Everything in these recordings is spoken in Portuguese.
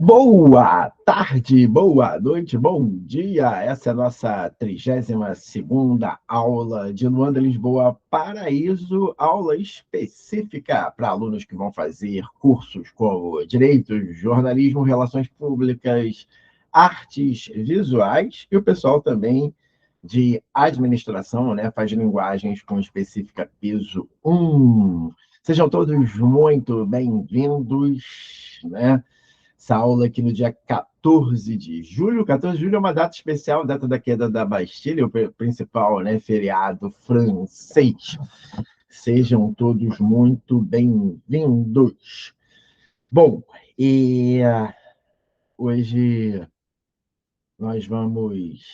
Boa tarde, boa noite, bom dia. Essa é a nossa 32ª aula de Luanda, Lisboa, Paraíso, aula específica para alunos que vão fazer cursos como Direito, Jornalismo, Relações Públicas, Artes Visuais e o pessoal também de Administração, né? Faz linguagens com específica peso 1. Sejam todos muito bem-vindos, né? Essa aula aqui no dia 14 de julho. 14 de julho é uma data especial, data da queda da Bastilha, o principal, né, feriado francês. Sejam todos muito bem-vindos. Bom, e hoje nós vamos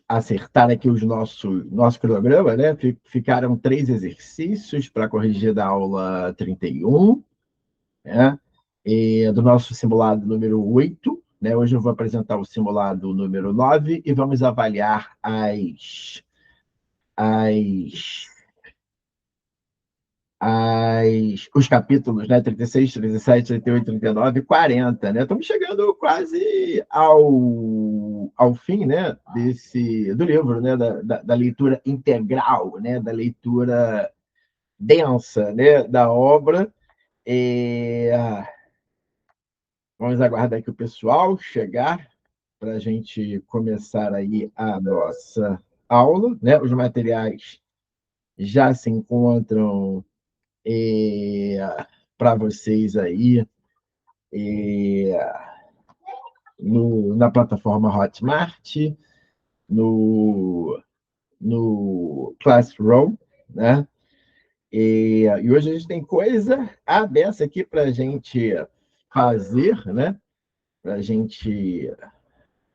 acertar aqui os nosso programa, né? Ficaram 3 exercícios para corrigir da aula 31, né? Do nosso simulado número 8. Né? Hoje eu vou apresentar o simulado número 9 e vamos avaliar os capítulos, né? 36, 37, 38, 39 e 40. Né? Estamos chegando quase ao fim, né? Do livro, né? Da leitura integral, né? Da leitura densa, né? Da obra. Vamos aguardar que o pessoal chegar para a gente começar aí a nossa aula, né? Os materiais já se encontram para vocês aí na plataforma Hotmart, no, no Classroom, né? E hoje a gente tem coisa a beça aqui para a gente fazer, né? Para a gente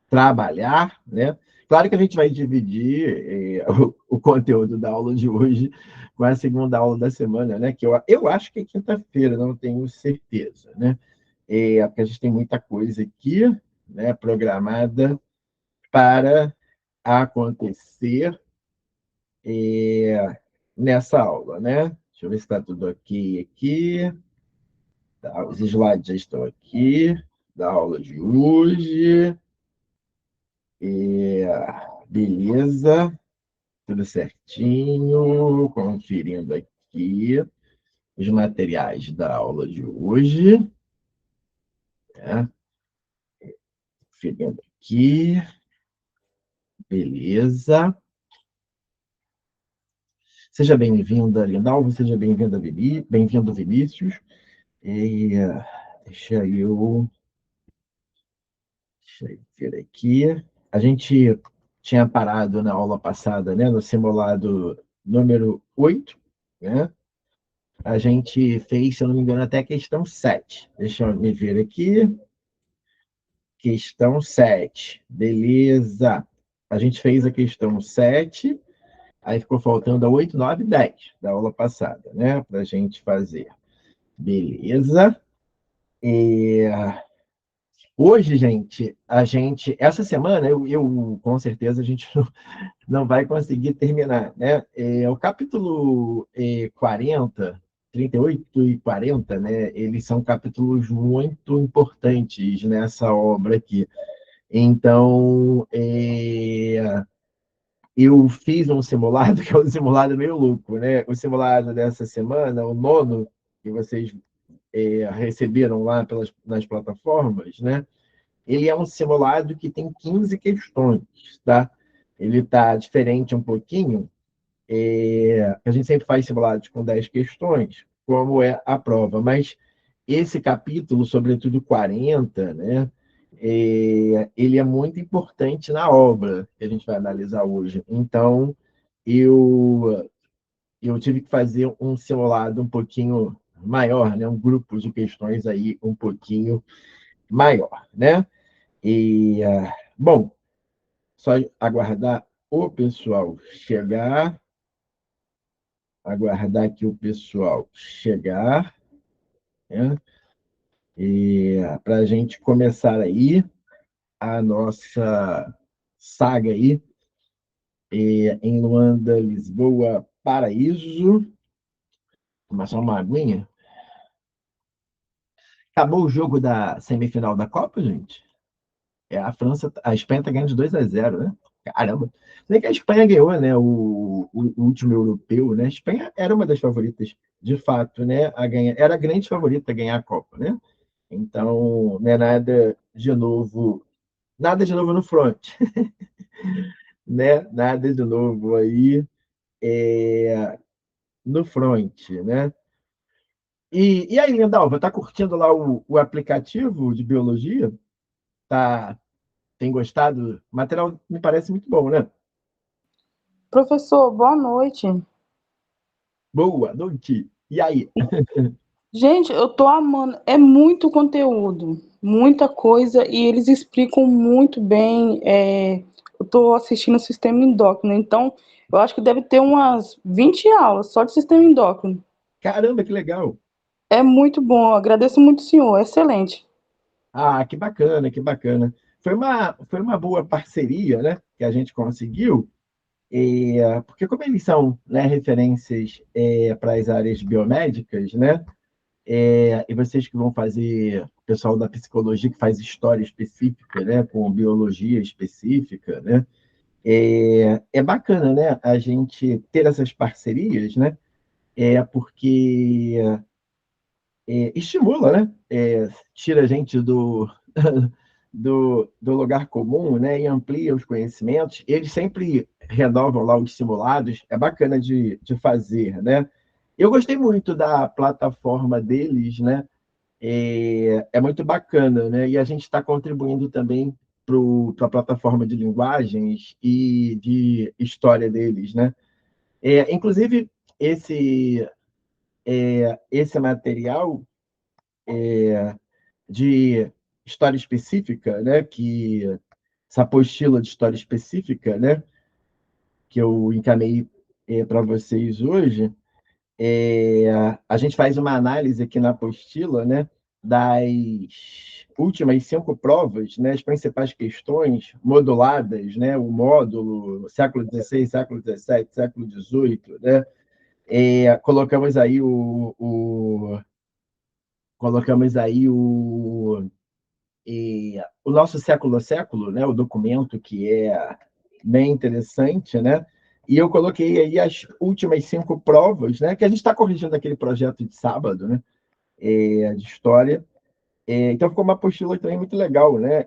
trabalhar, né? Claro que a gente vai dividir o conteúdo da aula de hoje com a segunda aula da semana, né? Que eu acho que é quinta-feira, não tenho certeza, né? Porque a gente tem muita coisa aqui, né? Programada para acontecer nessa aula, né? Deixa eu ver se está tudo ok aqui. Tá, os slides já estão aqui da aula de hoje. Beleza, tudo certinho, conferindo aqui os materiais da aula de hoje, né? Conferindo aqui, beleza. Seja bem-vinda, Lindalva, seja bem-vinda, bem-vindo, Vinícius. E, deixa eu ver aqui. A gente tinha parado na aula passada, né, no simulado número 8, né? A gente fez, se eu não me engano, até a questão 7. Deixa eu me ver aqui. Questão 7. Beleza. A gente fez a questão 7, aí ficou faltando a 8, 9 e 10 da aula passada, né? Para a gente fazer. Beleza. E hoje, gente, essa semana, com certeza, a gente não vai conseguir terminar, né? O capítulo 40, 38 e 40, né? Eles são capítulos muito importantes nessa obra aqui. Então, eu fiz um simulado, que é um simulado meio louco, né? O simulado dessa semana, o nono, que vocês receberam lá nas plataformas, né? Ele é um simulado que tem 15 questões, tá? Ele está diferente um pouquinho. A gente sempre faz simulados com 10 questões, como é a prova, mas esse capítulo, sobretudo 40, né? Ele é muito importante na obra que a gente vai analisar hoje. Então, eu tive que fazer um simulado um pouquinho maior, né? Um grupo de questões aí um pouquinho maior, né? Bom, só aguardar o pessoal chegar, né? Para a gente começar aí a nossa saga aí em Luanda, Lisboa, Paraíso. Tomar só uma aguinha. Acabou o jogo da semifinal da Copa, gente? A Espanha tá ganhando de 2-0, né? Caramba. Nem que a Espanha ganhou, né? O último europeu, né? A Espanha era uma das favoritas, de fato, né? A ganhar, era a grande favorita a ganhar a Copa, né? Então, não é nada de novo no front, né? Nada de novo aí no front, né? E aí, Lindalva, tá curtindo lá o aplicativo de biologia? Tá, tem gostado? O material me parece muito bom, né? Professor, boa noite. Boa noite. E aí? Gente, eu tô amando. É muito conteúdo, muita coisa, e eles explicam muito bem. Eu tô assistindo o sistema endócrino, então eu acho que deve ter umas 20 aulas só de sistema endócrino. Caramba, que legal. É muito bom, agradeço muito, senhor. Excelente. Ah, que bacana, que bacana. Foi uma boa parceria, né, que a gente conseguiu, porque como eles são, né, referências para as áreas biomédicas, né, e vocês que vão fazer, o pessoal da psicologia que faz história específica, né, com biologia específica, né, é bacana, né, a gente ter essas parcerias, né, porque estimula, né? Tira a gente do lugar comum, né? E amplia os conhecimentos. Eles sempre renovam lá os simulados, é bacana de fazer, né? Eu gostei muito da plataforma deles, né? É muito bacana, né? E a gente está contribuindo também para a plataforma de linguagens e de história deles, né? Inclusive, esse, esse material de história específica, né, essa apostila de história específica, né, que eu encaminhei para vocês hoje, a gente faz uma análise aqui na apostila, né, das últimas 5 provas, né, as principais questões moduladas, né, o módulo século XVI, século XVII, século XVIII, né, colocamos aí colocamos aí o nosso século a século, né, o documento que é bem interessante, né? E eu coloquei aí as últimas 5 provas, né? Que a gente está corrigindo aquele projeto de sábado, né? De história. Então ficou uma apostila também muito legal, né?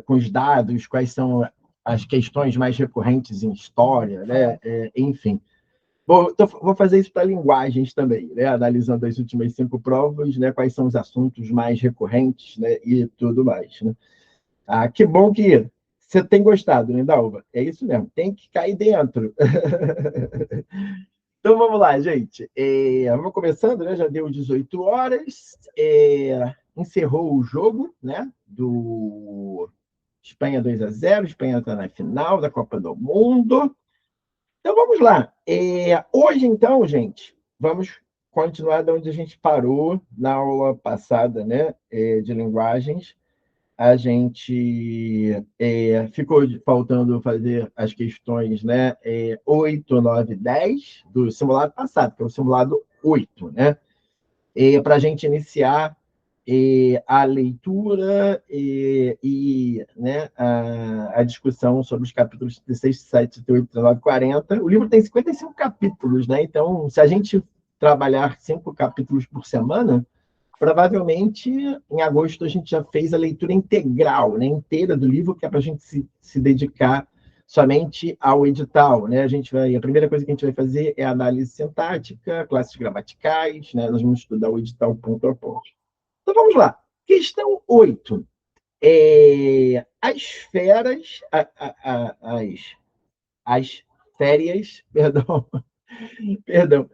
Com os dados, quais são as questões mais recorrentes em história, né? Enfim. Vou fazer isso para linguagens também, né? Analisando as últimas 5 provas, né? Quais são os assuntos mais recorrentes, né? E tudo mais, né? Ah, que bom que você tem gostado, né, Dalva? É isso mesmo, tem que cair dentro. Então vamos lá, gente. Vamos começando, né? Já deu 18 horas. Encerrou o jogo, né? Do Espanha 2-0. Espanha está na final da Copa do Mundo. Então vamos lá. Hoje, então, gente, vamos continuar de onde a gente parou na aula passada, né? De linguagens. A gente ficou faltando fazer as questões, né, 8, 9, 10 do simulado passado, que é o simulado 8, né? Para a gente iniciar a leitura né, a discussão sobre os capítulos 16, 17, 18, 19, 40. O livro tem 55 capítulos, né? Então, se a gente trabalhar 5 capítulos por semana, provavelmente em agosto a gente já fez a leitura integral, né, inteira do livro, que é para a gente se dedicar somente ao edital, né? A primeira coisa que a gente vai fazer é a análise sintática, classes gramaticais, né? Nós vamos estudar o edital ponto a ponto. Então vamos lá. Questão 8. As feras, as férias, perdão, perdão,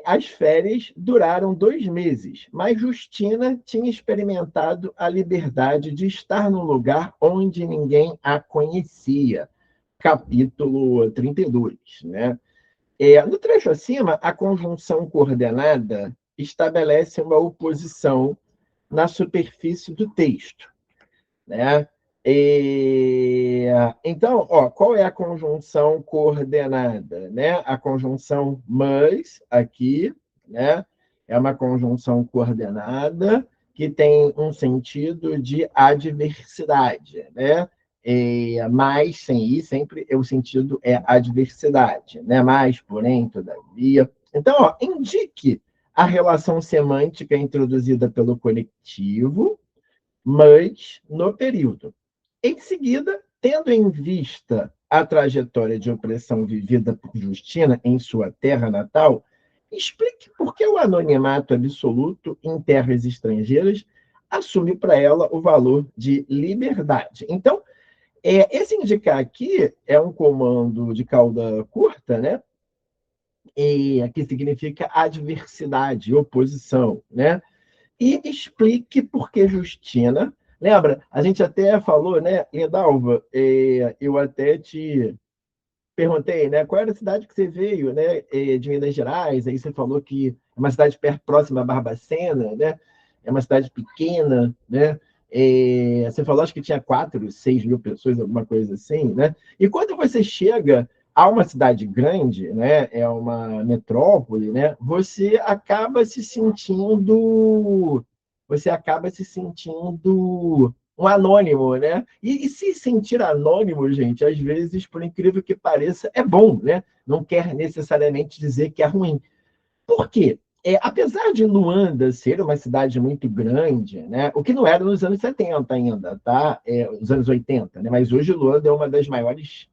as férias duraram 2 meses, mas Justina tinha experimentado a liberdade de estar num lugar onde ninguém a conhecia. Capítulo 32, né? No trecho acima, a conjunção coordenada estabelece uma oposição na superfície do texto, né? Então, ó, qual é a conjunção coordenada, né? A conjunção mas aqui, né? É uma conjunção coordenada que tem um sentido de adversidade, né? Mas, sem ir, sempre o sentido é adversidade, né? Mas, porém, todavia. Então, ó, indique a relação semântica introduzida pelo conectivo, mas no período. Em seguida, tendo em vista a trajetória de opressão vivida por Justina em sua terra natal, explique por que o anonimato absoluto em terras estrangeiras assume para ela o valor de liberdade. Então, esse indicar aqui é um comando de cauda curta, né? Que significa adversidade, oposição, né? E explique por que Justina. Lembra? A gente até falou, né, Lindalva? Eu até te perguntei, né, qual era a cidade que você veio, né, de Minas Gerais. Aí você falou que é uma cidade perto, próxima a Barbacena, né? É uma cidade pequena, né? Você falou, acho que tinha 4, 6 mil pessoas, alguma coisa assim, né? E quando você chega a uma cidade grande, né, é uma metrópole, né, você acaba se sentindo um anônimo, né? E se sentir anônimo, gente, às vezes, por incrível que pareça, é bom, né? Não quer necessariamente dizer que é ruim. Por quê? Apesar de Luanda ser uma cidade muito grande, né, o que não era nos anos 70 ainda, tá? Nos anos 80, né? Mas hoje Luanda é uma das maiores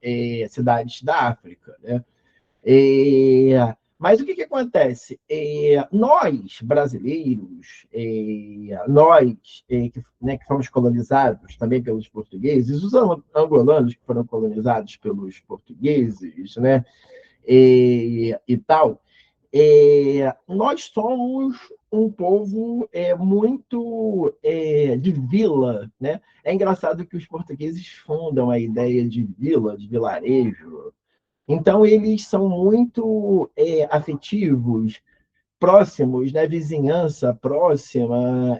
cidades da África, né? Mas o que acontece? Nós, brasileiros, nós né, que fomos colonizados também pelos portugueses, os angolanos que foram colonizados pelos portugueses, né, e tal, nós somos um povo muito de vila, né? É engraçado que os portugueses fundam a ideia de vila, de vilarejo. Então, eles são muito afetivos, próximos, né? Vizinhança próxima,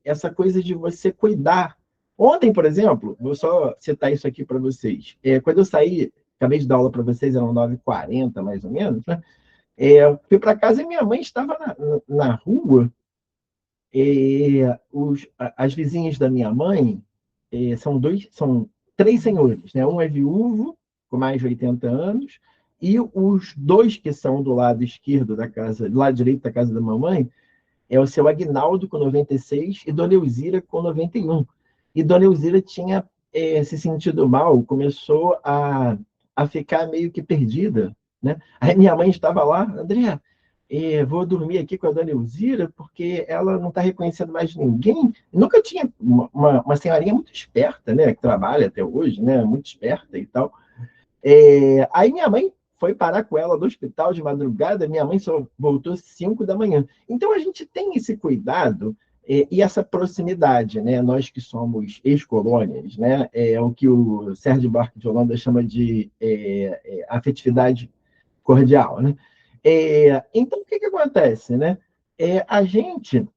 essa coisa de você cuidar. Ontem, por exemplo, vou só citar isso aqui para vocês. Quando eu saí, acabei de dar aula para vocês, eram 9h40, mais ou menos, né? Eu fui para casa e minha mãe estava na rua. As vizinhas da minha mãe são 3 senhores, né? Um é viúvo, com mais de 80 anos, e os dois que são do lado esquerdo da casa, do lado direito da casa da mamãe, é o seu Agnaldo com 96 e Dona Elzira com 91. E Dona Elzira tinha se sentido mal, começou a ficar meio que perdida, né? Aí minha mãe estava lá, André, vou dormir aqui com a Dona Elzira, porque ela não está reconhecendo mais ninguém. Nunca tinha uma senhorinha muito esperta, né? Que trabalha até hoje, né? Muito esperta e tal. Aí minha mãe foi parar com ela no hospital de madrugada, minha mãe só voltou às 5 da manhã. Então a gente tem esse cuidado e essa proximidade, né? Nós que somos ex-colônias, né? É o que o Sérgio Buarque de Holanda chama de afetividade cordial, né? Então o que acontece, né? A gente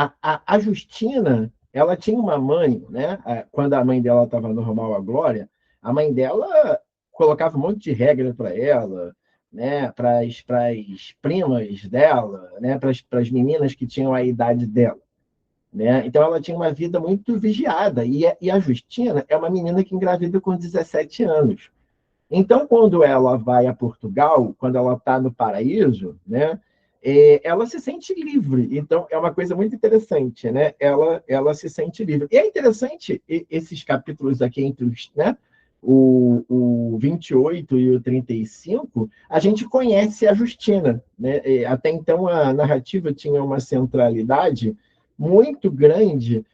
a Justina, ela tinha uma mãe, né? Quando a mãe dela estava normal, a Glória, a mãe dela colocava um monte de regra para ela, né? Para as primas dela, né? Para as meninas que tinham a idade dela. Né? Então, ela tinha uma vida muito vigiada. E a Justina é uma menina que engravida com 17 anos. Então, quando ela vai a Portugal, quando ela está no paraíso, né, ela se sente livre. Então, é uma coisa muito interessante, né? Ela se sente livre. E é interessante esses capítulos aqui entre os, né, o 28 e o 35, a gente conhece a Justina, né? Até então, a narrativa tinha uma centralidade muito grande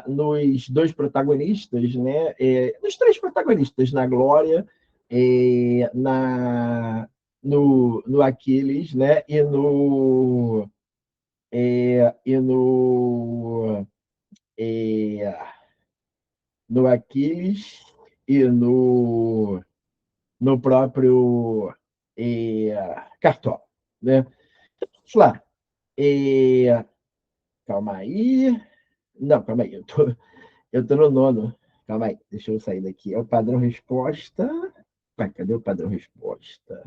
nos dois protagonistas, né? Nos três protagonistas, na Glória, no Aquiles, né? E no Aquiles e no próprio Cartola, né? Vamos lá. Calma aí. Não, calma aí. Eu tô no nono. Calma aí, deixa eu sair daqui. É o padrão resposta. Vai, cadê o padrão resposta?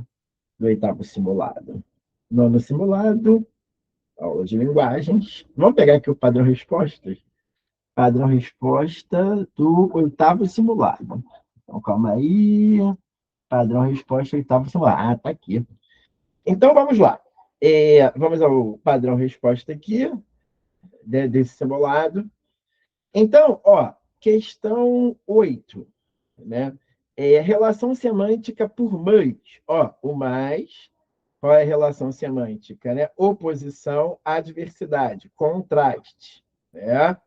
Do oitavo simulado. Nono simulado. Aula de linguagens. Vamos pegar aqui o padrão respostas. Padrão resposta do oitavo simulado. Então, calma aí. Padrão resposta oitavo simulado. Ah, tá aqui. Então, vamos lá. Vamos ao padrão resposta aqui, desse simulado. Então, ó, questão 8, né? Relação semântica por mais. Ó, o mais, qual é a relação semântica, né? Oposição, adversidade, contraste, né?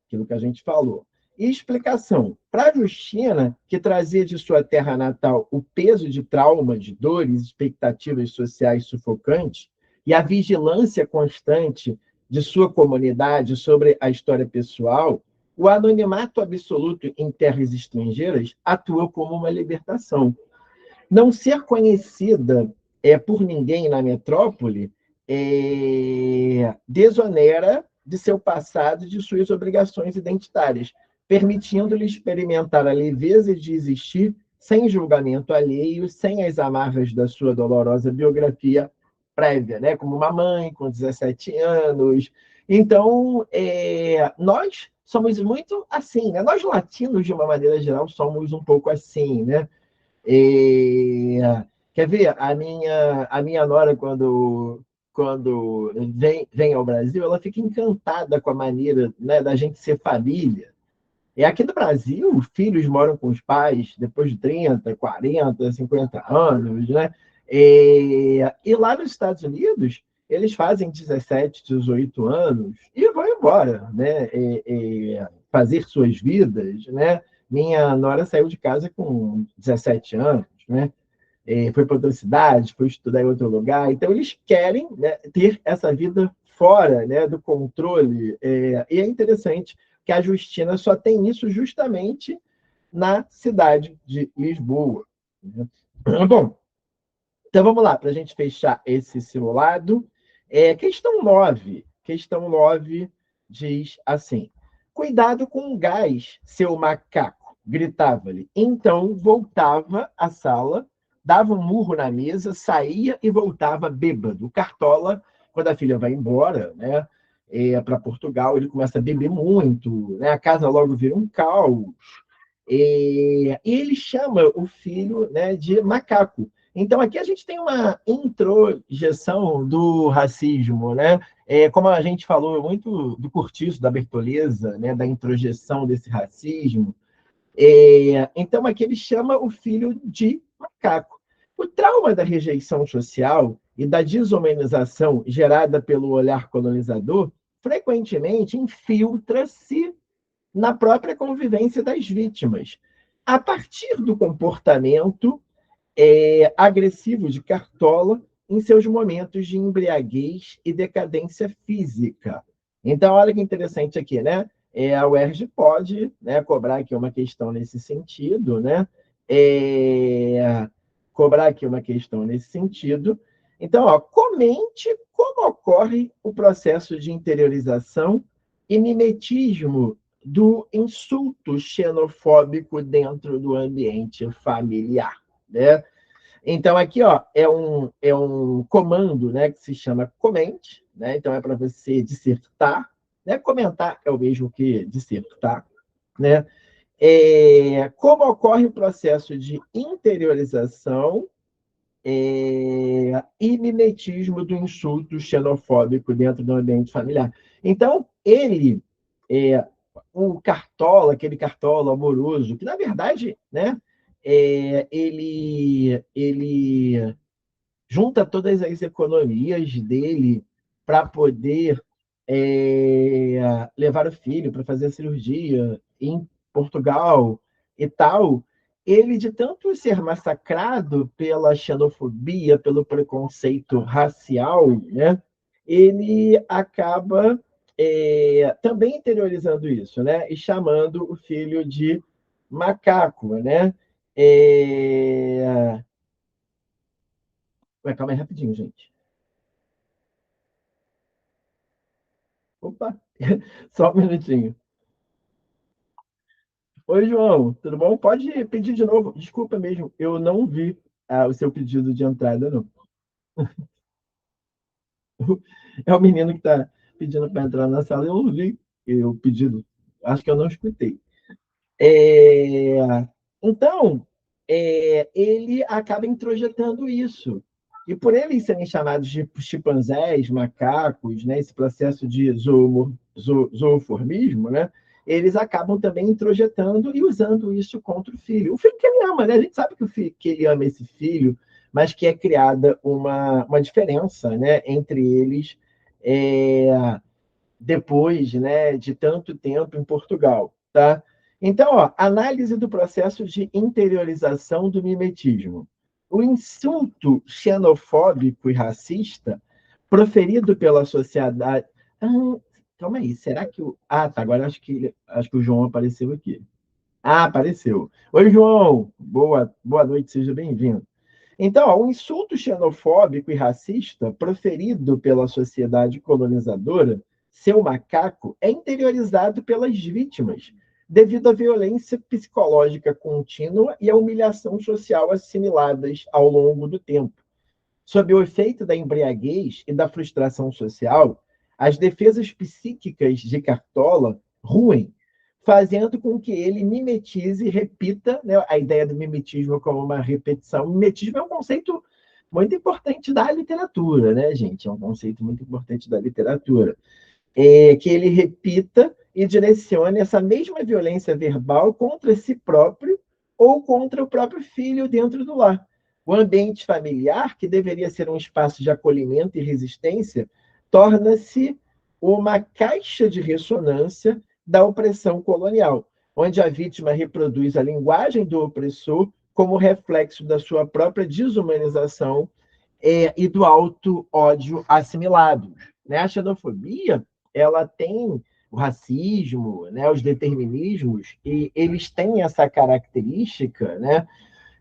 Aquilo que a gente falou. E explicação. Para a Justina, que trazia de sua terra natal o peso de trauma, de dores, expectativas sociais sufocantes e a vigilância constante de sua comunidade sobre a história pessoal, o anonimato absoluto em terras estrangeiras atuou como uma libertação. Não ser conhecida por ninguém na metrópole desonera de seu passado e de suas obrigações identitárias, permitindo-lhe experimentar a leveza de existir sem julgamento alheio, sem as amarras da sua dolorosa biografia prévia, né? Como uma mãe com 17 anos. Então, nós somos muito assim, né? Nós latinos, de uma maneira geral, somos um pouco assim, né? E, quer ver? A minha nora, quando vem ao Brasil, ela fica encantada com a maneira, né, da gente ser família. E aqui no Brasil, os filhos moram com os pais depois de 30, 40, 50 anos, né? E lá nos Estados Unidos, eles fazem 17, 18 anos e vão embora, né? Fazer suas vidas, né? Minha nora saiu de casa com 17 anos, né? Foi para outra cidade, foi estudar em outro lugar. Então, eles querem, né, ter essa vida fora, né, do controle. E é interessante que a Justina só tem isso justamente na cidade de Lisboa, né? Bom, então vamos lá, para a gente fechar esse simulado. Questão 9. Questão 9 diz assim: cuidado com o gás, seu macaco, gritava-lhe. Então voltava à sala, dava um murro na mesa, saía e voltava bêbado. O Cartola, quando a filha vai embora, né, para Portugal, ele começa a beber muito, né, a casa logo vira um caos. E ele chama o filho, né, de macaco. Então, aqui a gente tem uma introjeção do racismo, né? Como a gente falou muito do Cortiço, da Bertoleza, né, da introjeção desse racismo. Então, aqui ele chama o filho de macaco. O trauma da rejeição social e da desumanização gerada pelo olhar colonizador frequentemente infiltra-se na própria convivência das vítimas, a partir do comportamento agressivo de Cartola em seus momentos de embriaguez e decadência física. Então, olha que interessante aqui, né? A UERJ pode, né, cobrar aqui uma questão nesse sentido, né? Cobrar aqui uma questão nesse sentido. Então, ó, comente como ocorre o processo de interiorização e mimetismo do insulto xenofóbico dentro do ambiente familiar, né? Então, aqui, ó, é um comando, né, que se chama comente, né? Então, é para você dissertar, né? Comentar é o mesmo que dissertar, né? Como ocorre o processo de interiorização e mimetismo do insulto xenofóbico dentro do ambiente familiar. Então, é, o Cartola, aquele Cartola amoroso, que na verdade, né, ele junta todas as economias dele para poder levar o filho para fazer a cirurgia em Portugal e tal. Ele, de tanto ser massacrado pela xenofobia, pelo preconceito racial, né, ele acaba também interiorizando isso, né, e chamando o filho de macaco, né? É... Calma aí rapidinho, gente. Opa, só um minutinho. Oi, João, tudo bom? Pode pedir de novo. Desculpa mesmo, eu não vi o seu pedido de entrada, não. É o menino que está pedindo para entrar na sala. Eu não vi o pedido. Acho que eu não escutei. Então, ele acaba introjetando isso. E por eles serem chamados de chimpanzés, macacos, né, esse processo de zooformismo, né, eles acabam também introjetando e usando isso contra o filho. O filho que ele ama, né? A gente sabe que, que ele ama esse filho, mas que é criada uma diferença, né, entre eles depois, né, de tanto tempo em Portugal, tá? Então, ó, análise do processo de interiorização do mimetismo. O insulto xenofóbico e racista proferido pela sociedade. Calma aí, será que o. Ah, tá. Agora acho que o João apareceu aqui. Ah, apareceu. Oi, João. Boa noite, seja bem-vindo. Então, ó, o insulto xenofóbico e racista proferido pela sociedade colonizadora, seu macaco, é interiorizado pelas vítimas, devido à violência psicológica contínua e à humilhação social assimiladas ao longo do tempo. Sob o efeito da embriaguez e da frustração social, as defesas psíquicas de Cartola ruem, fazendo com que ele mimetize e repita, né, a ideia do mimetismo como uma repetição. O mimetismo é um conceito muito importante da literatura, né, gente? É um conceito muito importante da literatura. Que ele repita e direcione essa mesma violência verbal contra si próprio ou contra o próprio filho dentro do lar. O ambiente familiar, que deveria ser um espaço de acolhimento e resistência, torna-se uma caixa de ressonância da opressão colonial, onde a vítima reproduz a linguagem do opressor como reflexo da sua própria desumanização e do auto-ódio assimilado. Né? A xenofobia ela tem o racismo, né, os determinismos, e eles têm essa característica, né,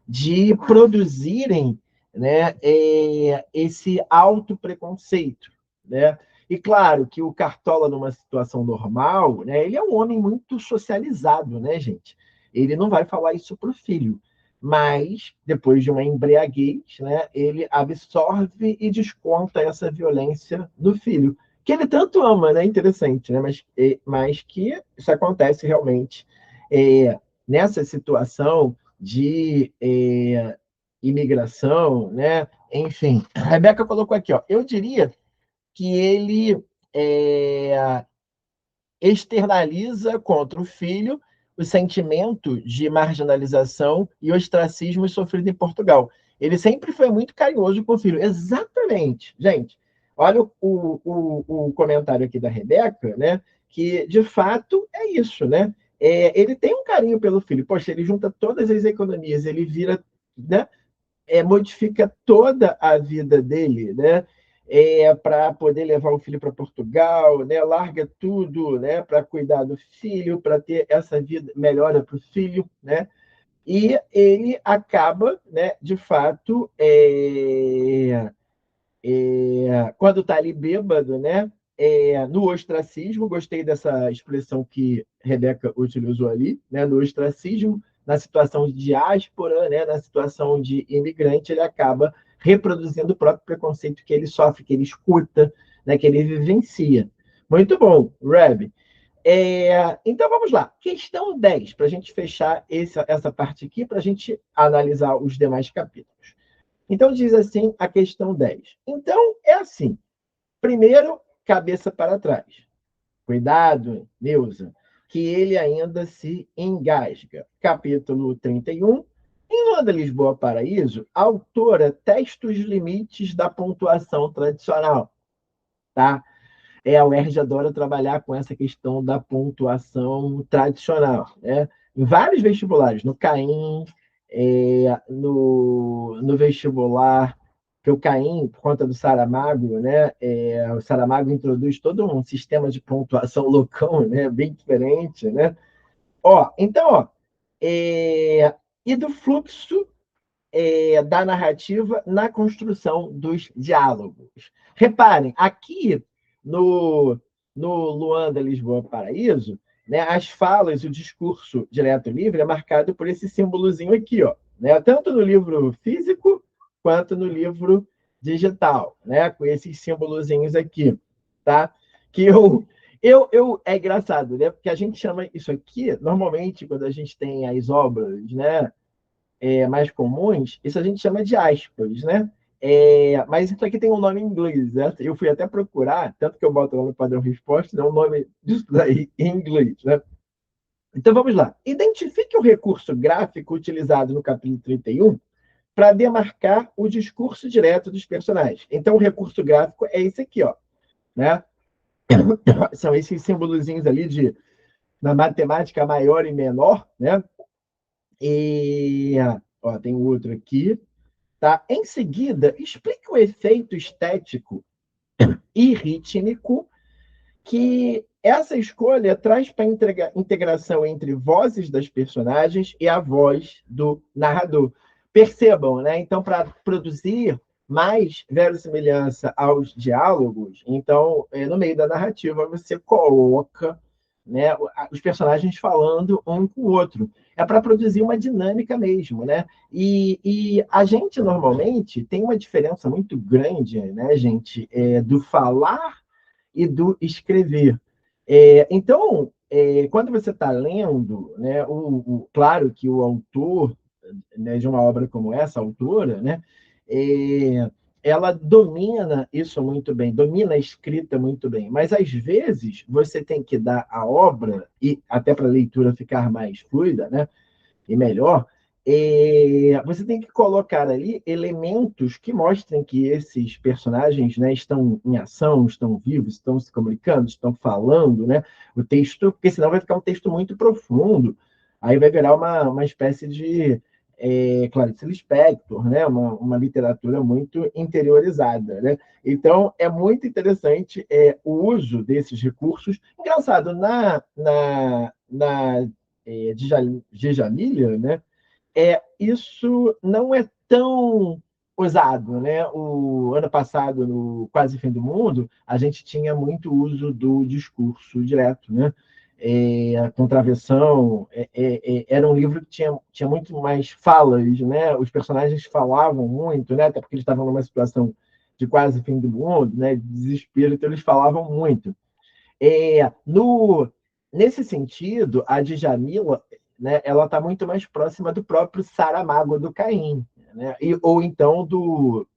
de produzirem, né, esse autopreconceito, né? E claro que o Cartola, numa situação normal, né, ele é um homem muito socializado, né, gente? Ele não vai falar isso para o filho, mas depois de uma embriaguez, né, ele absorve e desconta essa violência no filho, que ele tanto ama, né? Interessante, né? Mas que isso acontece realmente nessa situação de imigração, né? Enfim, a Rebeca colocou aqui, ó. Eu diria que ele externaliza contra o filho o sentimento de marginalização e ostracismo sofrido em Portugal. Ele sempre foi muito carinhoso com o filho. Exatamente. Gente, olha o comentário aqui da Rebeca, né? Que de fato é isso, né? Ele tem um carinho pelo filho. Poxa, ele junta todas as economias, ele vira, né? Modifica toda a vida dele, né? Para poder levar o filho para Portugal, né? Larga tudo, né? Para cuidar do filho, para ter essa vida melhora para o filho, né? E ele acaba, né? De fato, quando está ali bêbado, né? No ostracismo, gostei dessa expressão que Rebeca utilizou ali, né? No ostracismo, na situação de diáspora, né? Na situação de imigrante, ele acaba reproduzindo o próprio preconceito que ele sofre, que ele escuta, né? Que ele vivencia. Muito bom, Reb. Então vamos lá. Questão 10 para a gente fechar essa parte aqui, para a gente analisar os demais capítulos. Então, diz assim a questão 10. Então, é assim. Primeiro, cabeça para trás. Cuidado, Neuza, que ele ainda se engasga. Capítulo 31. Em Luanda, Lisboa, Paraíso, a autora testa os limites da pontuação tradicional. Tá? A UERJ adora trabalhar com essa questão da pontuação tradicional. Né? Em vários vestibulares, no CAIM, no vestibular, que o CAIM, por conta do Saramago, né, o Saramago introduz todo um sistema de pontuação loucão, né, bem diferente. Né? Então, e do fluxo da narrativa na construção dos diálogos. Reparem, aqui no, no Luanda, Lisboa, Paraíso, né, as falas, o discurso direto e livre é marcado por esse símbolozinho aqui, ó, né, tanto no livro físico quanto no livro digital, né? Com esses símbolozinhos aqui, tá? Que é engraçado, né? Porque a gente chama isso aqui, normalmente, quando a gente tem as obras, né, mais comuns, isso a gente chama de aspas, né? Mas isso aqui tem um nome em inglês, né? Eu fui até procurar, tanto que eu boto lá no padrão resposta, dá um nome disso daí em inglês, né? Então vamos lá. Identifique o recurso gráfico utilizado no capítulo 31 para demarcar o discurso direto dos personagens. Então o recurso gráfico é esse aqui, ó, né? São esses símbolozinhos ali de na matemática maior e menor, né? E ó, tem outro aqui, tá? Em seguida, explique o efeito estético e rítmico que essa escolha traz para a integração entre vozes das personagens e a voz do narrador. Percebam, né? Então, para produzir mais verossimilhança aos diálogos, então, no meio da narrativa, você coloca, né, os personagens falando um com o outro. É para produzir uma dinâmica mesmo, né? E a gente, normalmente, tem uma diferença muito grande, né, gente, do falar e do escrever. Então, quando você está lendo, né, claro que o autor, né, de uma obra como essa, a autora, né, ela domina isso muito bem, domina a escrita muito bem, mas às vezes você tem que dar a obra, e até para a leitura ficar mais fluida, né, e melhor, você tem que colocar ali elementos que mostrem que esses personagens, né, estão em ação, estão vivos, estão se comunicando, estão falando, né, o texto, porque senão vai ficar um texto muito profundo, aí vai virar uma espécie de Clarice Lispector, né, uma literatura muito interiorizada, né? Então é muito interessante o uso desses recursos. Engraçado, na Djamila, né? Isso não é tão usado, né? O ano passado, no Quase Fim do Mundo, a gente tinha muito uso do discurso direto, né? A Contravenção era um livro que tinha muito mais falas, né? Os personagens falavam muito, né? Até porque eles estavam numa situação de quase fim do mundo, né? De desespero, então eles falavam muito. É, no, Nesse sentido, a Djamila, né, ela está muito mais próxima do próprio Saramago do Caim, né? Ou então do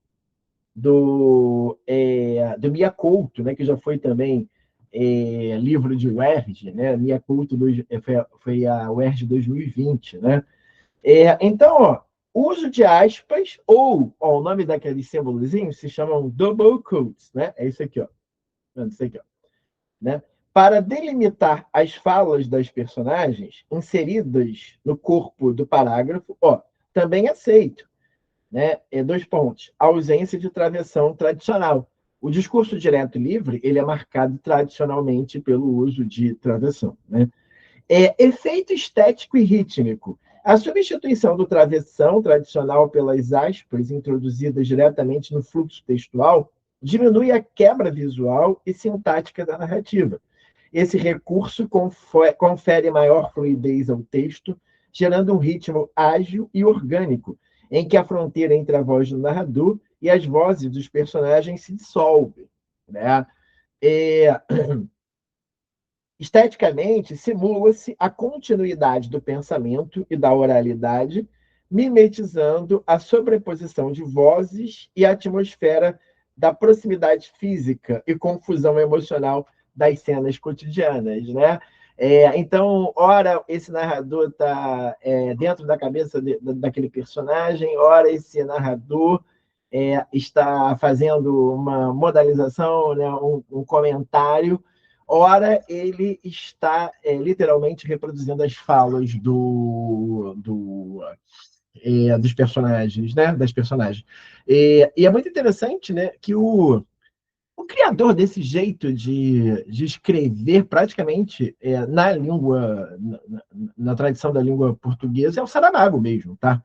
Mia Couto, né, que já foi também livro de UERJ, né? Mia Couto foi a UERJ 2020, né? Então, ó, uso de aspas ou ó, o nome daqueles símbolozinhos se chamam double quotes, né? É isso aqui, ó. Isso aqui, ó, né? Para delimitar as falas das personagens inseridas no corpo do parágrafo, ó, também aceito, né? Dois pontos. A ausência de travessão tradicional. O discurso direto e livre ele é marcado tradicionalmente pelo uso de travessão, né? Efeito estético e rítmico. A substituição do travessão tradicional pelas aspas introduzidas diretamente no fluxo textual diminui a quebra visual e sintática da narrativa. Esse recurso confere maior fluidez ao texto, gerando um ritmo ágil e orgânico, em que a fronteira entre a voz do narrador e as vozes dos personagens se dissolve, né? É, Esteticamente, simula-se a continuidade do pensamento e da oralidade, mimetizando a sobreposição de vozes e a atmosfera da proximidade física e confusão emocional das cenas cotidianas, né? Então, ora esse narrador está dentro da cabeça daquele personagem, ora esse narrador está fazendo uma modalização, né, um comentário, ora ele está literalmente reproduzindo as falas dos personagens, né? Das personagens. E é muito interessante, né, que o criador desse jeito de escrever praticamente na língua, na tradição da língua portuguesa, é o Saramago mesmo, tá?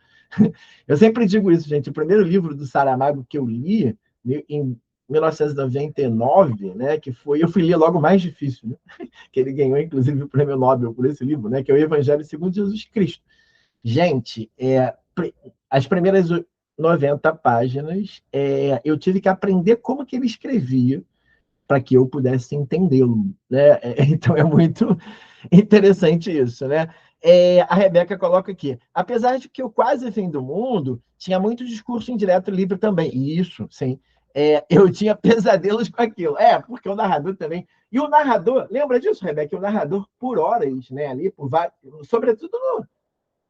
Eu sempre digo isso, gente. O primeiro livro do Saramago que eu li, em 1999, né, que foi, eu fui ler logo o mais difícil, né, que ele ganhou, inclusive, o prêmio Nobel por esse livro, né, que é o Evangelho segundo Jesus Cristo. Gente, as primeiras 90 páginas. Eu tive que aprender como que ele escrevia para que eu pudesse entendê-lo, né? Então é muito interessante isso, né? A Rebeca coloca aqui, apesar de que o Quase Fim do Mundo tinha muito discurso indireto livre também, e isso, sim, eu tinha pesadelos com aquilo. Porque o narrador também. E o narrador, lembra disso, Rebeca? O narrador, por horas, né, ali, sobretudo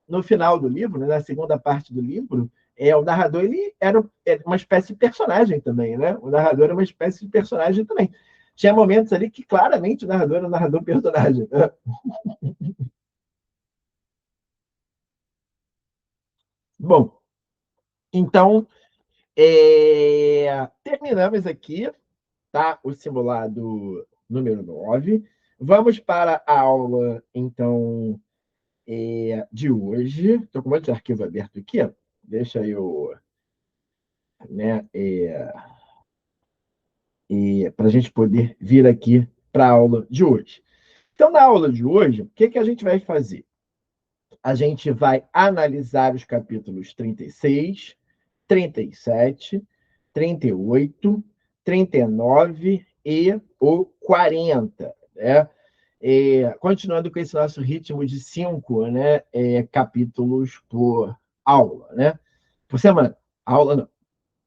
no final do livro, né, na segunda parte do livro, o narrador ele era uma espécie de personagem também, né? O narrador era uma espécie de personagem também. Tinha momentos ali que claramente o narrador era um narrador personagem. Né? Bom, então terminamos aqui, tá? O simulado número 9. Vamos para a aula, então, de hoje. Estou com um monte de arquivo aberto aqui. Ó. Deixa eu, né, para a gente poder vir aqui para a aula de hoje. Então, na aula de hoje, o que a gente vai fazer? A gente vai analisar os capítulos 36, 37, 38, 39 e o 40. Né? Continuando com esse nosso ritmo de 5, né, capítulos por aula, né? Por semana. Aula não,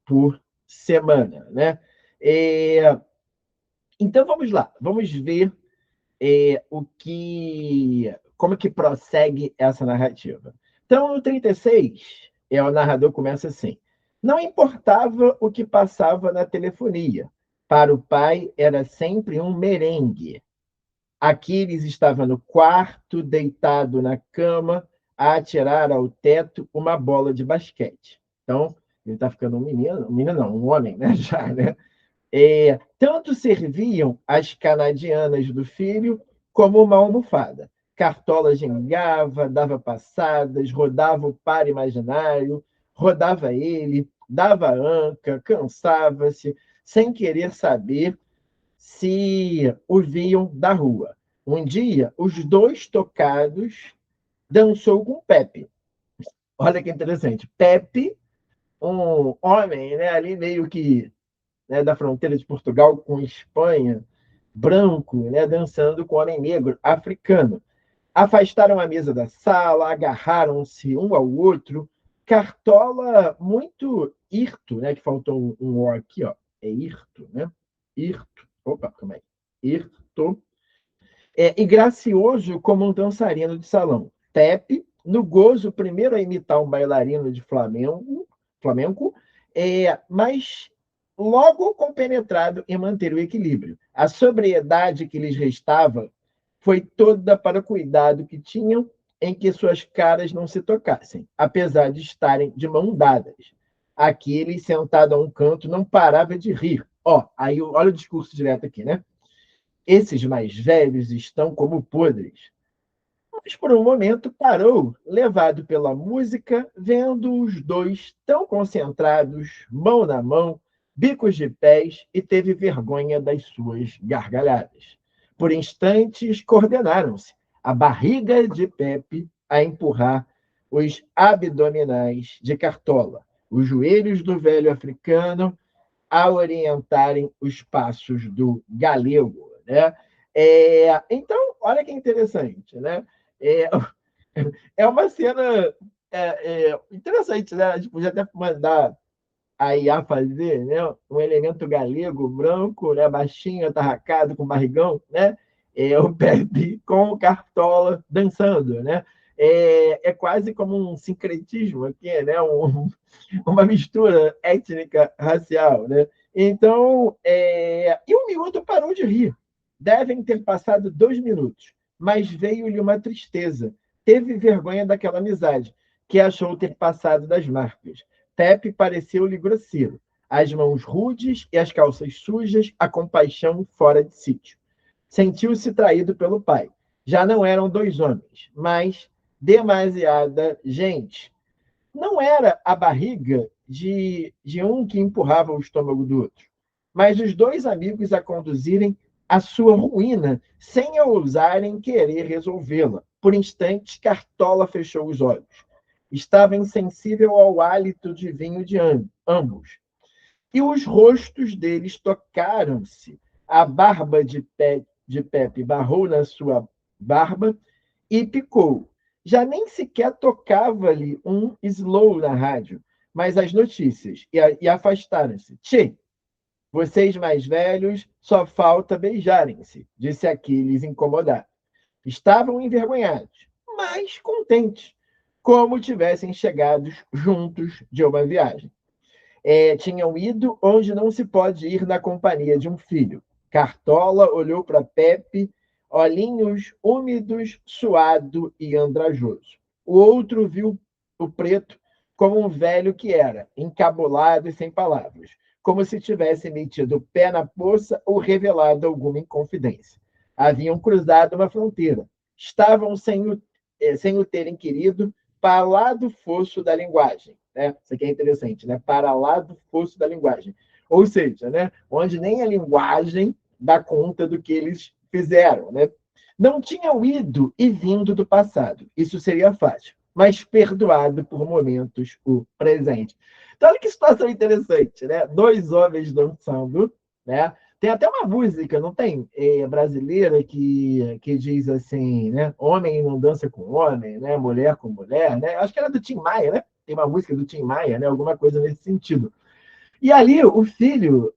por semana, né? Então vamos lá, vamos ver como que prossegue essa narrativa. Então, no 36, o narrador começa assim: não importava o que passava na telefonia, para o pai era sempre um merengue. Aquiles estava no quarto, deitado na cama, a atirar ao teto uma bola de basquete. Então, ele está ficando um menino não, um homem, né? Já, né? Tanto serviam as canadianas do filho como uma almofada. Cartola gingava, dava passadas, rodava o par imaginário, rodava ele, dava anca, cansava-se, sem querer saber se o viam da rua. Um dia, os dois tocados dançou com Pepe. Olha que interessante. Pepe, um homem, né, ali meio que, né, da fronteira de Portugal com Espanha, branco, né, dançando com homem negro, africano. Afastaram a mesa da sala, agarraram-se um ao outro. Cartola muito hirto, né, que faltou um O aqui, ó. É hirto, né? Hirto. Opa, calma aí. Hirto. E gracioso como um dançarino de salão. Pepe, no gozo, primeiro a imitar um bailarino de flamenco, mas logo compenetrado em manter o equilíbrio. A sobriedade que lhes restava foi toda para o cuidado que tinham em que suas caras não se tocassem, apesar de estarem de mão dadas. Aquele, sentado a um canto, não parava de rir. Aí olha o discurso direto aqui, né? Esses mais velhos estão como podres. Mas por um momento parou, levado pela música, vendo os dois tão concentrados, mão na mão, bicos de pés, e teve vergonha das suas gargalhadas. Por instantes, coordenaram-se, a barriga de Pepe a empurrar os abdominais de Cartola, os joelhos do velho africano a orientarem os passos do galego. Né? Então, olha que interessante. Né? É, é uma cena interessante. Né? A gente podia até mandar a IA fazer, né? Um elemento galego, branco, né? Baixinho, atarracado, com barrigão, né? O Pepe com o Cartola dançando, né? Quase como um sincretismo aqui, né? Uma mistura étnica, racial, né? Então, e o miúdo parou de rir. Devem ter passado 2 minutos, mas veio-lhe uma tristeza. Teve vergonha daquela amizade, que achou ter passado das marcas. Pepe pareceu-lhe grosseiro. As mãos rudes e as calças sujas, a compaixão fora de sítio. Sentiu-se traído pelo pai. Já não eram dois homens, mas demasiada gente. Não era a barriga de um que empurrava o estômago do outro, mas os dois amigos a conduzirem à sua ruína sem ousarem querer resolvê-la. Por instantes, Cartola fechou os olhos. Estava insensível ao hálito de vinho de ambos. E os rostos deles tocaram-se. A barba de Pepe barrou na sua barba e picou. Já nem sequer tocava-lhe um slow na rádio, mas as notícias, e afastaram-se. Tchê, vocês mais velhos, só falta beijarem-se, disse Aquiles incomodado. Estavam envergonhados, mas contentes, como tivessem chegado juntos de uma viagem. Tinham ido onde não se pode ir na companhia de um filho. Cartola olhou para Pepe, olhinhos úmidos, suado e andrajoso. O outro viu o preto como um velho que era, encabulado e sem palavras, como se tivesse metido o pé na poça ou revelado alguma inconfidência. Haviam cruzado uma fronteira. Estavam sem o terem querido, para lá do fosso da linguagem. Né? Isso aqui é interessante, né? Para lá do fosso da linguagem. Ou seja, né? Onde nem a linguagem dá conta do que eles fizeram. Né? Não tinham ido e vindo do passado. Isso seria fácil, mas perdoado por momentos o presente. Então, olha que situação interessante, né? Dois homens dançando, né? Tem até uma música, não tem? Brasileira que diz assim, né? Homem não dança com homem, né? Mulher com mulher, né? Acho que era do Tim Maia, né? Tem uma música do Tim Maia, né? Alguma coisa nesse sentido. E ali o filho,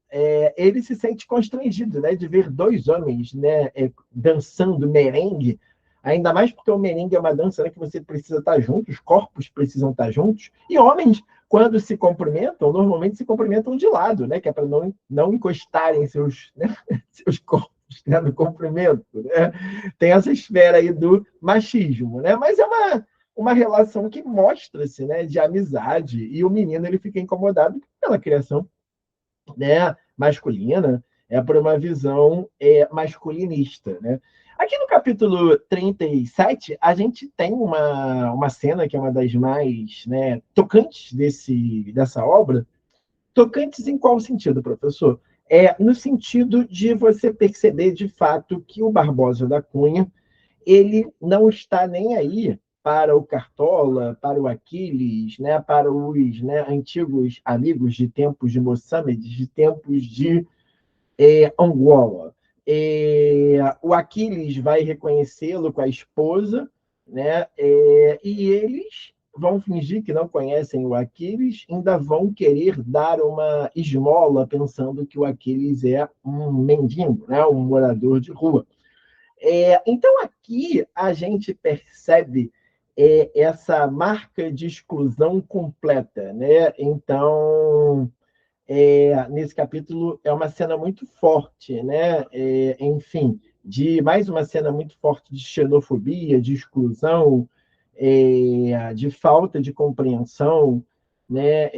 ele se sente constrangido, né? De ver dois homens, né? Dançando merengue, ainda mais porque o merengue é uma dança, né, que você precisa estar junto, os corpos precisam estar juntos, e homens, quando se cumprimentam, normalmente se cumprimentam de lado, né, que é para não encostarem né, seus corpos, né, no cumprimento. Né? Tem essa esfera aí do machismo, né? Mas é uma relação que mostra-se, né, de amizade, e o menino ele fica incomodado pela criação, né, masculina, por uma visão masculinista. Né? Aqui no capítulo 37, a gente tem uma cena que é uma das mais, né, tocantes dessa obra. Tocantes em qual sentido, professor? No sentido de você perceber, de fato, que o Barbosa da Cunha ele não está nem aí para o Cartola, para o Aquiles, né, para os, né, antigos amigos de tempos de Moçambique, de tempos de Angola. O Aquiles vai reconhecê-lo com a esposa, né, e eles vão fingir que não conhecem o Aquiles, ainda vão querer dar uma esmola, pensando que o Aquiles é um mendigo, né, um morador de rua. Então, aqui a gente percebe essa marca de exclusão completa. Né? Então, nesse capítulo, é uma cena muito forte, né? Enfim, de mais uma cena muito forte de xenofobia, de exclusão, de falta de compreensão, né?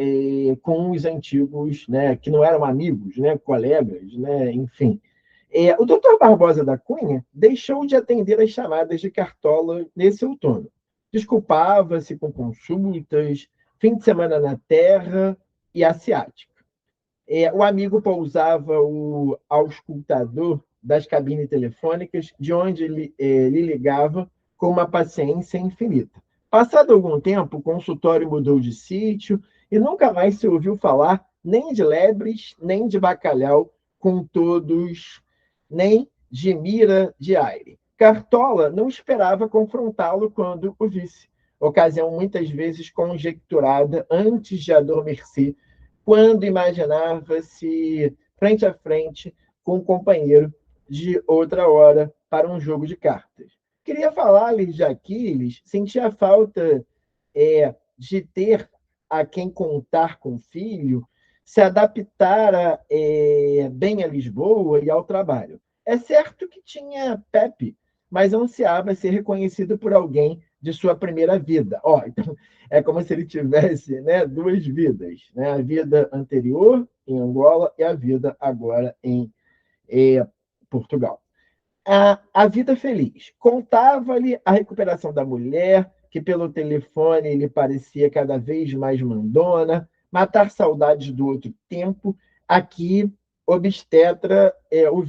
Com os antigos, né? Que não eram amigos, né? Colegas, né? Enfim. O doutor Barbosa da Cunha deixou de atender as chamadas de Cartola nesse outono. Desculpava-se com consultas, fim de semana na Terra e asiática. O amigo pousava o auscultador das cabines telefônicas, de onde lhe ligava com uma paciência infinita. Passado algum tempo, o consultório mudou de sítio e nunca mais se ouviu falar nem de lebres, nem de bacalhau, com todos, nem de mira de aire. Cartola não esperava confrontá-lo quando o visse, ocasião muitas vezes conjecturada antes de adormecer, quando imaginava-se frente a frente com um companheiro de outra hora para um jogo de cartas. Queria falar-lhes de Aquiles, sentia falta de ter a quem contar com o filho, se adaptara bem a Lisboa e ao trabalho. É certo que tinha Pepe, mas ansiava ser reconhecido por alguém de sua primeira vida. Então, é como se ele tivesse, né, duas vidas, né? A vida anterior em Angola e a vida agora em Portugal. A vida feliz. Contava-lhe a recuperação da mulher, que pelo telefone lhe parecia cada vez mais mandona, matar saudades do outro tempo. Aqui, obstetra o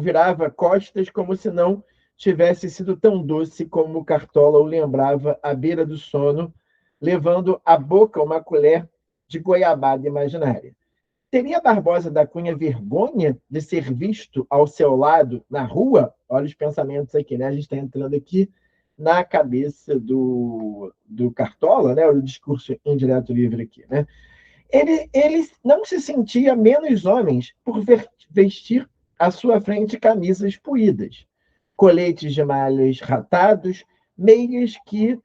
virava costas como se não tivesse sido tão doce como Cartola o lembrava à beira do sono, levando à boca uma colher de goiabada imaginária. Teria Barbosa da Cunha vergonha de ser visto ao seu lado na rua? Olha os pensamentos aqui, né? A gente está entrando aqui na cabeça do Cartola, né? O discurso indireto livre aqui, né? Ele não se sentia menos homens por vestir à sua frente camisas puídas, coletes de malhas ratados, meias que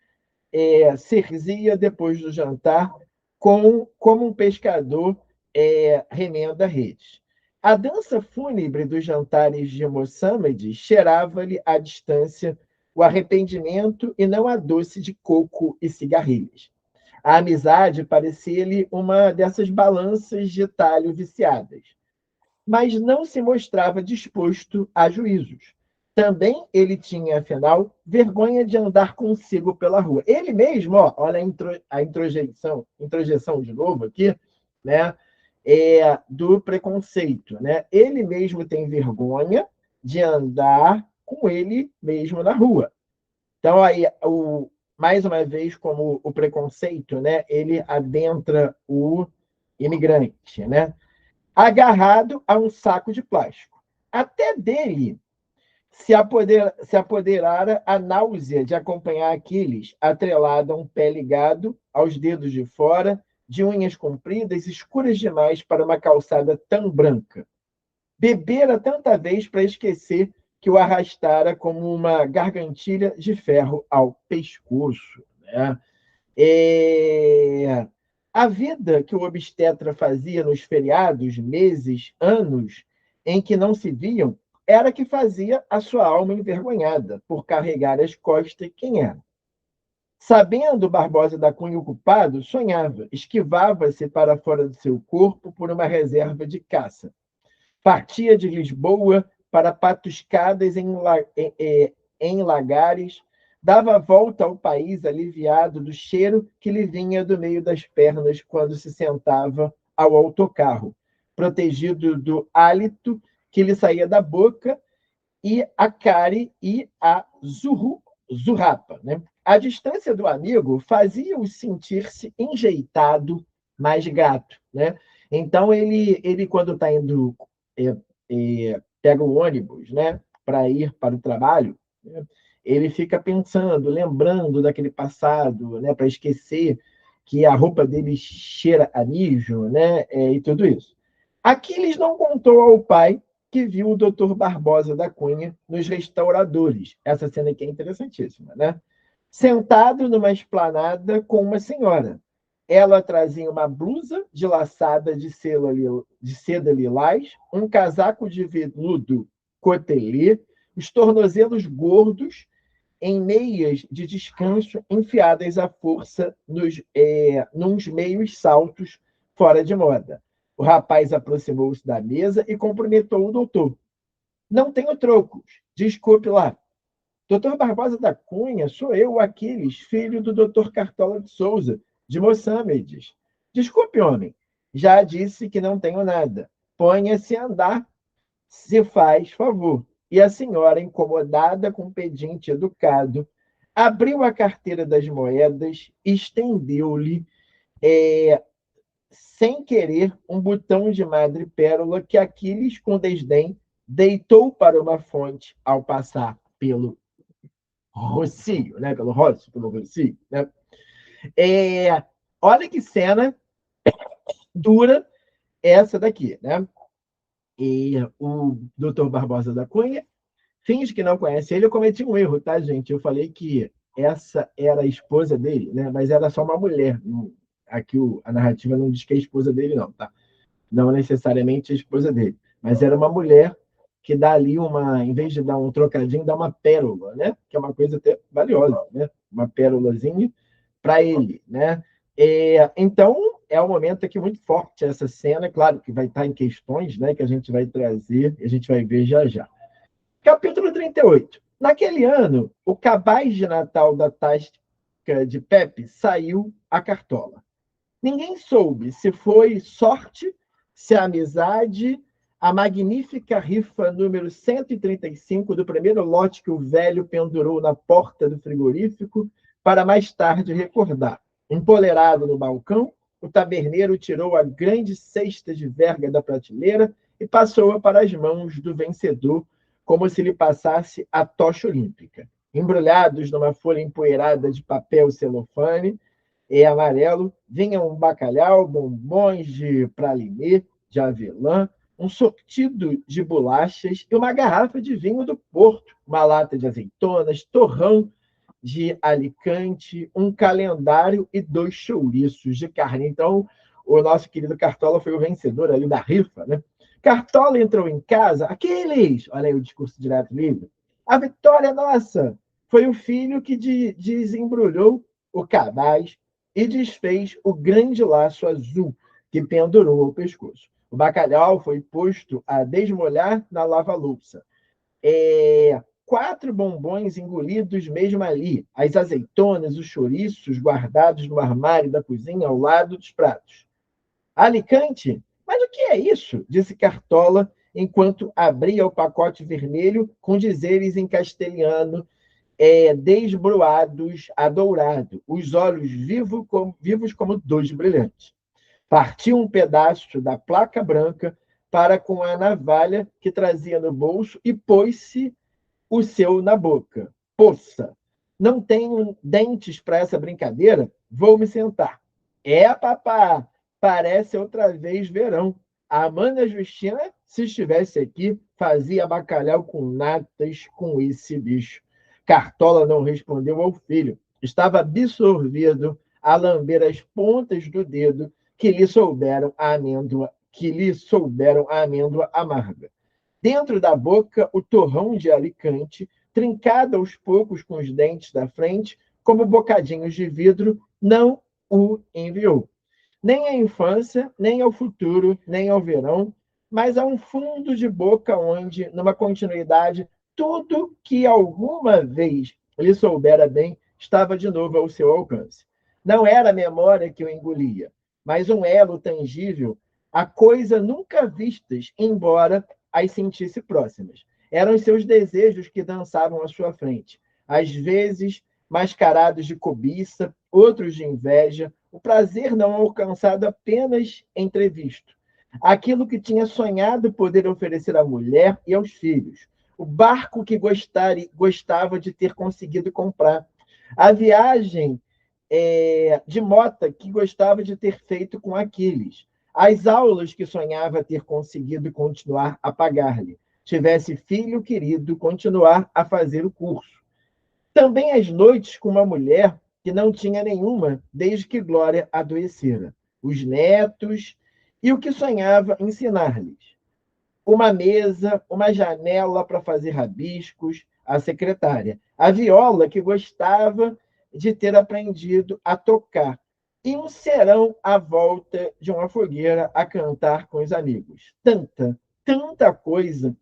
cerzia depois do jantar, como um pescador remenda redes. A dança fúnebre dos jantares de Moçambique cheirava-lhe à distância o arrependimento e não a doce de coco e cigarrilhas. A amizade parecia-lhe uma dessas balanças de talho viciadas, mas não se mostrava disposto a juízos. Também ele tinha, afinal, vergonha de andar consigo pela rua. Ele mesmo, ó, olha a introjeção de novo aqui, né, do preconceito. Né? Ele mesmo tem vergonha de andar com ele mesmo na rua. Então, aí, mais uma vez, como o preconceito, né, ele adentra o imigrante, né? Agarrado a um saco de plástico. Até dele se apoderara a náusea de acompanhar Aquiles, atrelado a um pé ligado aos dedos de fora, de unhas compridas, escuras demais para uma calçada tão branca. Bebera tanta vez para esquecer que o arrastara como uma gargantilha de ferro ao pescoço. Né? A vida que o obstetra fazia nos feriados, meses, anos em que não se viam, era que fazia a sua alma envergonhada por carregar às costas quem era. Sabendo Barbosa da Cunha ocupado, sonhava, esquivava-se para fora do seu corpo por uma reserva de caça. Partia de Lisboa para patuscadas em lagares, dava volta ao país aliviado do cheiro que lhe vinha do meio das pernas quando se sentava ao autocarro, protegido do hálito que lhe saía da boca e a cárie e a zurrapa. Né? A distância do amigo fazia-o sentir-se enjeitado, mais gato. Né? Então, ele quando está indo, pega o ônibus, né, para ir para o trabalho, né, ele fica pensando, lembrando daquele passado, né, para esquecer que a roupa dele cheira a mijo, né, e tudo isso. Aquiles não contou ao pai que viu o doutor Barbosa da Cunha nos restauradores. Essa cena aqui é interessantíssima, né? Sentado numa esplanada com uma senhora. Ela trazia uma blusa de laçada de seda lilás, um casaco de veludo cotelê, os tornozelos gordos em meias de descanso enfiadas à força nos meios saltos fora de moda. O rapaz aproximou-se da mesa e cumprimentou o doutor. Não tenho trocos. Desculpe lá. Doutor Barbosa da Cunha, sou eu, Aquiles, filho do doutor Cartola de Souza, de Moçambique. Desculpe, homem. Já disse que não tenho nada. Ponha-se a andar, se faz favor. E a senhora, incomodada com um pedinte educado, abriu a carteira das moedas, estendeu-lhe, sem querer, um botão de madrepérola que Aquiles, com desdém, deitou para uma fonte ao passar pelo Rocio, né? Pelo Rocio, né? Olha que cena dura essa daqui, né? E o doutor Barbosa da Cunha finge que não conhece ele. Eu cometi um erro, tá, gente? Eu falei que essa era a esposa dele, né? Mas era só uma mulher. Aqui a narrativa não diz que é a esposa dele, não, tá? Não necessariamente a esposa dele, mas era uma mulher que dá ali em vez de dar um trocadinho, dá uma pérola, né? Que é uma coisa até valiosa, né? Uma pérolazinha para ele, né? Então, é um momento aqui muito forte essa cena, claro que vai estar em questões, né? Que a gente vai trazer, a gente vai ver já já. Capítulo 38. Naquele ano, o cabaz de Natal da Tasca de Pepe saiu à cartola. Ninguém soube se foi sorte, se a amizade a magnífica rifa número 135 do primeiro lote que o velho pendurou na porta do frigorífico para mais tarde recordar. Empolerado no balcão, o taberneiro tirou a grande cesta de verga da prateleira e passou-a para as mãos do vencedor, como se lhe passasse a tocha olímpica. Embrulhados numa folha empoeirada de papel celofane e amarelo, vinham um bacalhau, bombons de pralinê, de avelã, um sortido de bolachas e uma garrafa de vinho do Porto, uma lata de azeitonas, torrão de Alicante, um calendário e 2 chouriços de carne. Então, o nosso querido Cartola foi o vencedor ali da rifa, né? Cartola entrou em casa, aqueles, olha aí o discurso direto livre, a vitória nossa foi o filho que desembrulhou o cabaz e desfez o grande laço azul que pendurou ao pescoço. O bacalhau foi posto a desmolhar na lava-louça. 4 bombons engolidos mesmo ali, as azeitonas, os chouriços guardados no armário da cozinha ao lado dos pratos. Alicante? Mas o que é isso? Disse Cartola, enquanto abria o pacote vermelho com dizeres em castelhano, desbroados a dourado, os olhos vivos como 2 brilhantes. Partiu um pedaço da placa branca para com a navalha que trazia no bolso e pôs-se o seu na boca. Poça, não tenho dentes para essa brincadeira? Vou me sentar. Papá, parece outra vez verão. A Amanda Justina, se estivesse aqui, fazia bacalhau com natas com esse bicho. Cartola não respondeu ao filho. Estava absorvido a lamber as pontas do dedo que lhe souberam a amêndoa amarga. Dentro da boca, o torrão de Alicante, trincado aos poucos com os dentes da frente, como bocadinhos de vidro, não o enviou. Nem à infância, nem ao futuro, nem ao verão, mas a um fundo de boca onde, numa continuidade, tudo que alguma vez lhe soubera bem estava de novo ao seu alcance. Não era a memória que o engolia, mas um elo tangível, a coisa nunca vistas, embora as sentisse próximas. Eram os seus desejos que dançavam à sua frente, às vezes mascarados de cobiça, outros de inveja, o prazer não alcançado apenas entrevisto. Aquilo que tinha sonhado poder oferecer à mulher e aos filhos. O barco que gostava de ter conseguido comprar. A viagem de mota que gostava de ter feito com Aquiles. As aulas que sonhava ter conseguido continuar a pagar-lhe. Tivesse filho querido, continuar a fazer o curso. Também as noites com uma mulher que não tinha nenhuma desde que Glória adoecera. Os netos e o que sonhava ensinar-lhes. Uma mesa, uma janela para fazer rabiscos, a secretária. A viola que gostava de ter aprendido a tocar. E um serão à volta de uma fogueira a cantar com os amigos. Tanta coisa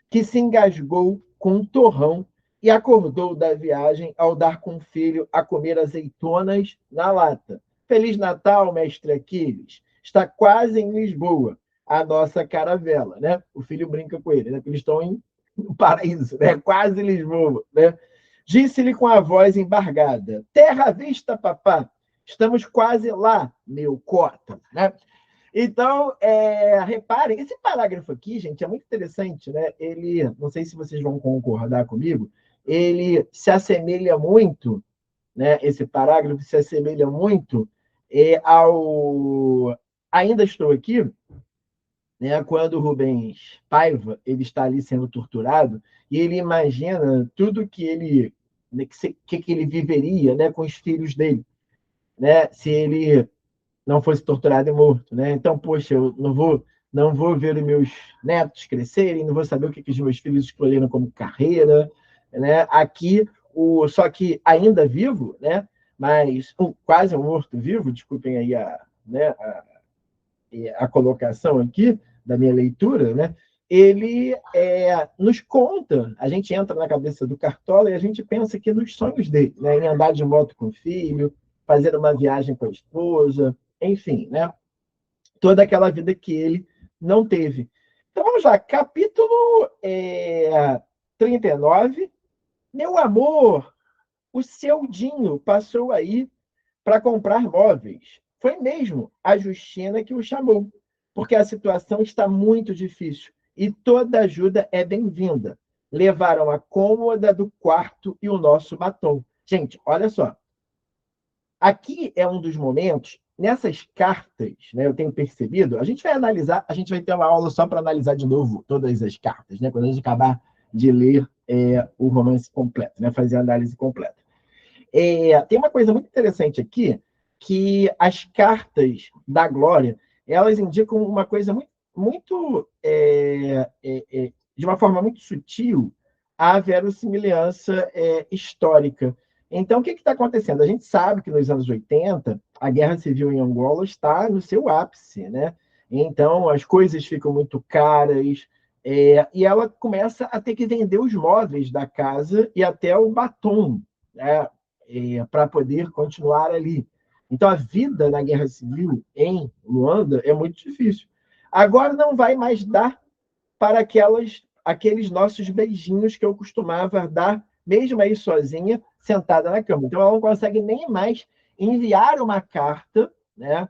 que se engasgou com um torrão e acordou da viagem ao dar com o filho a comer azeitonas na lata. Feliz Natal, mestre Aquiles. Está quase em Lisboa, a nossa caravela, né? O filho brinca com ele, né? Eles estão no paraíso, né? Quase Lisboa, né? Disse-lhe com a voz embargada: Terra à vista, papá. Estamos quase lá, meu cota, né? Então, reparem, esse parágrafo aqui, gente, é muito interessante, né? Ele, não sei se vocês vão concordar comigo, ele se assemelha muito, né? Esse parágrafo se assemelha muito ao Ainda Estou Aqui, né? Quando o Rubens Paiva ele está ali sendo torturado e ele imagina tudo que ele, né, que ele viveria, né, com os filhos dele, né? Se ele não fosse torturado e morto, né? Então, poxa, eu não vou ver os meus netos crescerem, não vou saber o que os meus filhos escolheram como carreira, né? Aqui, só que ainda vivo, né? Mas quase um morto-vivo, desculpem aí né, a colocação aqui da minha leitura, né? Ele nos conta, a gente entra na cabeça do Cartola e a gente pensa que nos sonhos dele, né? Em andar de moto com o filho, fazer uma viagem com a esposa, enfim, né? Toda aquela vida que ele não teve. Então vamos lá, capítulo 39. Meu amor, o seu Dinho passou aí para comprar móveis. Foi mesmo a Justina que o chamou, porque a situação está muito difícil e toda ajuda é bem-vinda. Levaram a cômoda do quarto e o nosso batom. Gente, olha só. Aqui é um dos momentos, nessas cartas, né, eu tenho percebido, a gente vai analisar, a gente vai ter uma aula só para analisar de novo todas as cartas, né, quando a gente acabar de ler o romance completo, né, fazer a análise completa. Tem uma coisa muito interessante aqui, que as cartas da Glória, elas indicam uma coisa muito de uma forma muito sutil, a verossimilhança histórica. Então, o que está acontecendo? A gente sabe que nos anos 80, a guerra civil em Angola está no seu ápice, né? Então, as coisas ficam muito caras, e ela começa a ter que vender os móveis da casa e até o batom, né? Para poder continuar ali. Então, a vida na guerra civil em Luanda é muito difícil. Agora não vai mais dar para aqueles nossos beijinhos que eu costumava dar, mesmo aí sozinha, sentada na cama. Então, ela não consegue nem mais enviar uma carta, né,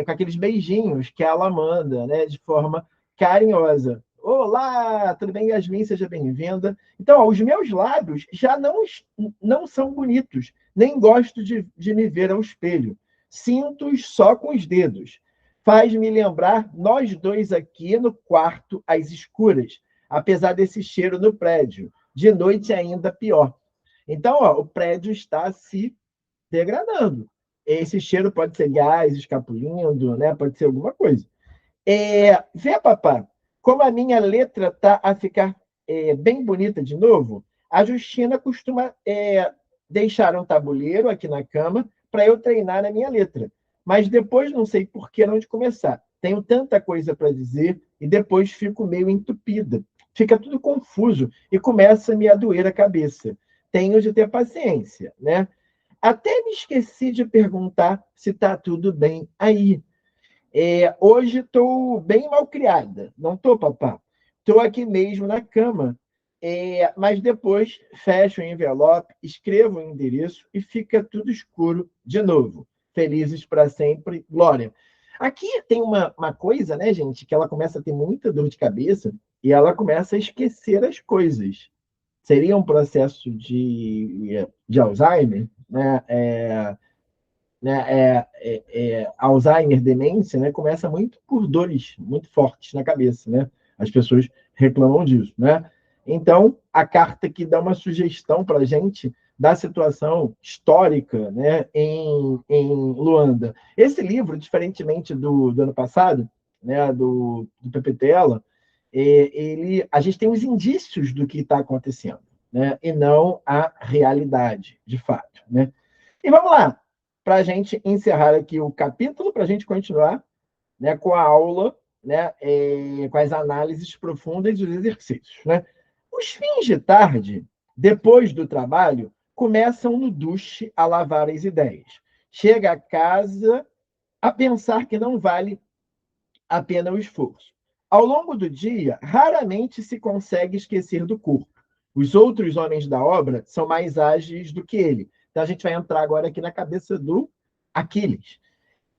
com aqueles beijinhos que ela manda, né, de forma carinhosa. Olá, tudo bem, Yasmin? Seja bem-vinda. Então, ó, os meus lábios já não são bonitos, nem gosto de me ver ao espelho. Sinto-os só com os dedos. Faz-me lembrar nós dois aqui no quarto, às escuras, apesar desse cheiro no prédio. De noite ainda pior. Então, ó, o prédio está se degradando. Esse cheiro pode ser gás escapulindo, né? Pode ser alguma coisa. Vê, papá, como a minha letra está a ficar bem bonita de novo, a Justina costuma deixar um tabuleiro aqui na cama para eu treinar a minha letra. Mas depois não sei por que não de começar. Tenho tanta coisa para dizer e depois fico meio entupida. Fica tudo confuso e começa a me doer a cabeça. Tenho de ter paciência, né? Até me esqueci de perguntar se está tudo bem aí. Hoje estou bem mal criada, não estou, papá? Estou aqui mesmo na cama, mas depois fecho o envelope, escrevo o endereço e fica tudo escuro de novo. Felizes para sempre, Glória. Aqui tem uma coisa, né, gente, que ela começa a ter muita dor de cabeça e ela começa a esquecer as coisas. Seria um processo de Alzheimer, né? Alzheimer, demência, né, começa muito por dores muito fortes na cabeça, né? As pessoas reclamam disso, né? Então, a carta que dá uma sugestão para a gente da situação histórica, né, em Luanda. Esse livro, diferentemente do ano passado, né, do PPTela, a gente tem os indícios do que está acontecendo, né, e não a realidade, de fato, né? E vamos lá, para a gente encerrar aqui o capítulo, para a gente continuar, né, com a aula, né, com as análises profundas e os exercícios. Né? Os fins de tarde, depois do trabalho, começam no duche a lavar as ideias. Chega a casa a pensar que não vale a pena o esforço. Ao longo do dia, raramente se consegue esquecer do corpo. Os outros homens da obra são mais ágeis do que ele. Então, a gente vai entrar agora aqui na cabeça do Aquiles.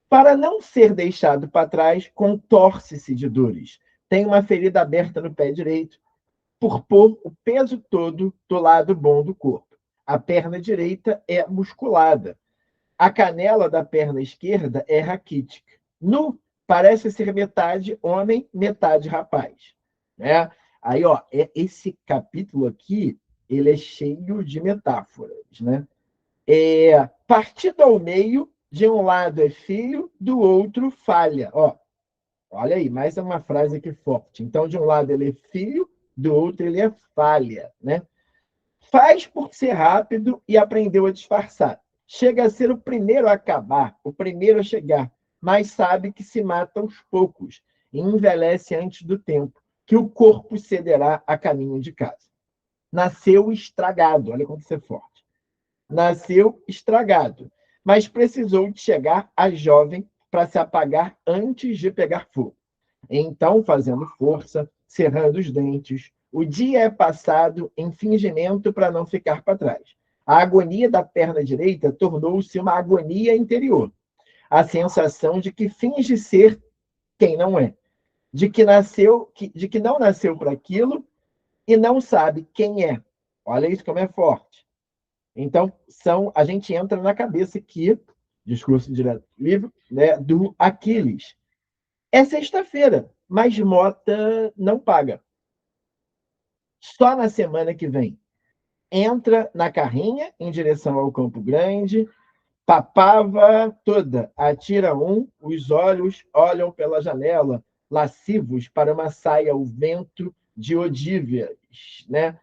Para não ser deixado para trás, contorce-se de dores. Tem uma ferida aberta no pé direito, por pôr o peso todo do lado bom do corpo. A perna direita é musculada. A canela da perna esquerda é raquítica. Nu, parece ser metade homem, metade rapaz. Né? Aí, ó, esse capítulo aqui, ele é cheio de metáforas, né? Partido ao meio, de um lado é filho, do outro falha. Ó, olha aí, mais uma frase aqui forte. Então, de um lado ele é filho, do outro ele é falha, né? Faz por ser rápido e aprendeu a disfarçar. Chega a ser o primeiro a acabar, o primeiro a chegar, mas sabe que se mata aos poucos e envelhece antes do tempo, que o corpo cederá a caminho de casa. Nasceu estragado, olha como você é forte. Nasceu estragado, mas precisou de chegar a jovem para se apagar antes de pegar fogo. Então, fazendo força, cerrando os dentes, o dia é passado em fingimento para não ficar para trás. A agonia da perna direita tornou-se uma agonia interior. A sensação de que finge ser quem não é, de que não nasceu para aquilo e não sabe quem é. Olha isso como é forte. Então, a gente entra na cabeça aqui, discurso direto do livro, né, do Aquiles. É sexta-feira, mas Mota não paga. Só na semana que vem. Entra na carrinha em direção ao Campo Grande, papava toda, atira os olhos olham pela janela, lascivos para uma saia ao vento de Odívias, né?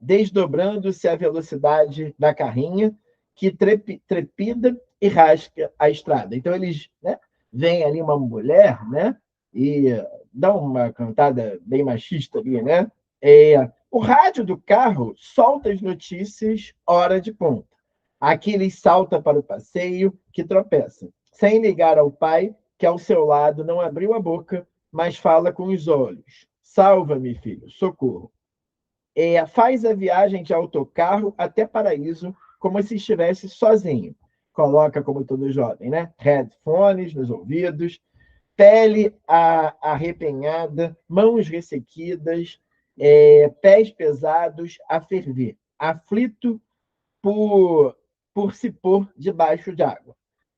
Desdobrando-se a velocidade da carrinha, que trepida e rasga a estrada. Então, eles, né, veem ali uma mulher, né, e dão uma cantada bem machista ali, né? O rádio do carro solta as notícias hora de ponta. Aquiles salta para o passeio, que tropeça, sem ligar ao pai, que ao seu lado não abriu a boca, mas fala com os olhos. Salva-me, filho, socorro. Faz a viagem de autocarro até Paraíso como se estivesse sozinho. Coloca, como todo jovem, né? Headphones nos ouvidos, pele arrepenhada, mãos ressequidas, pés pesados a ferver, aflito por se pôr debaixo de água.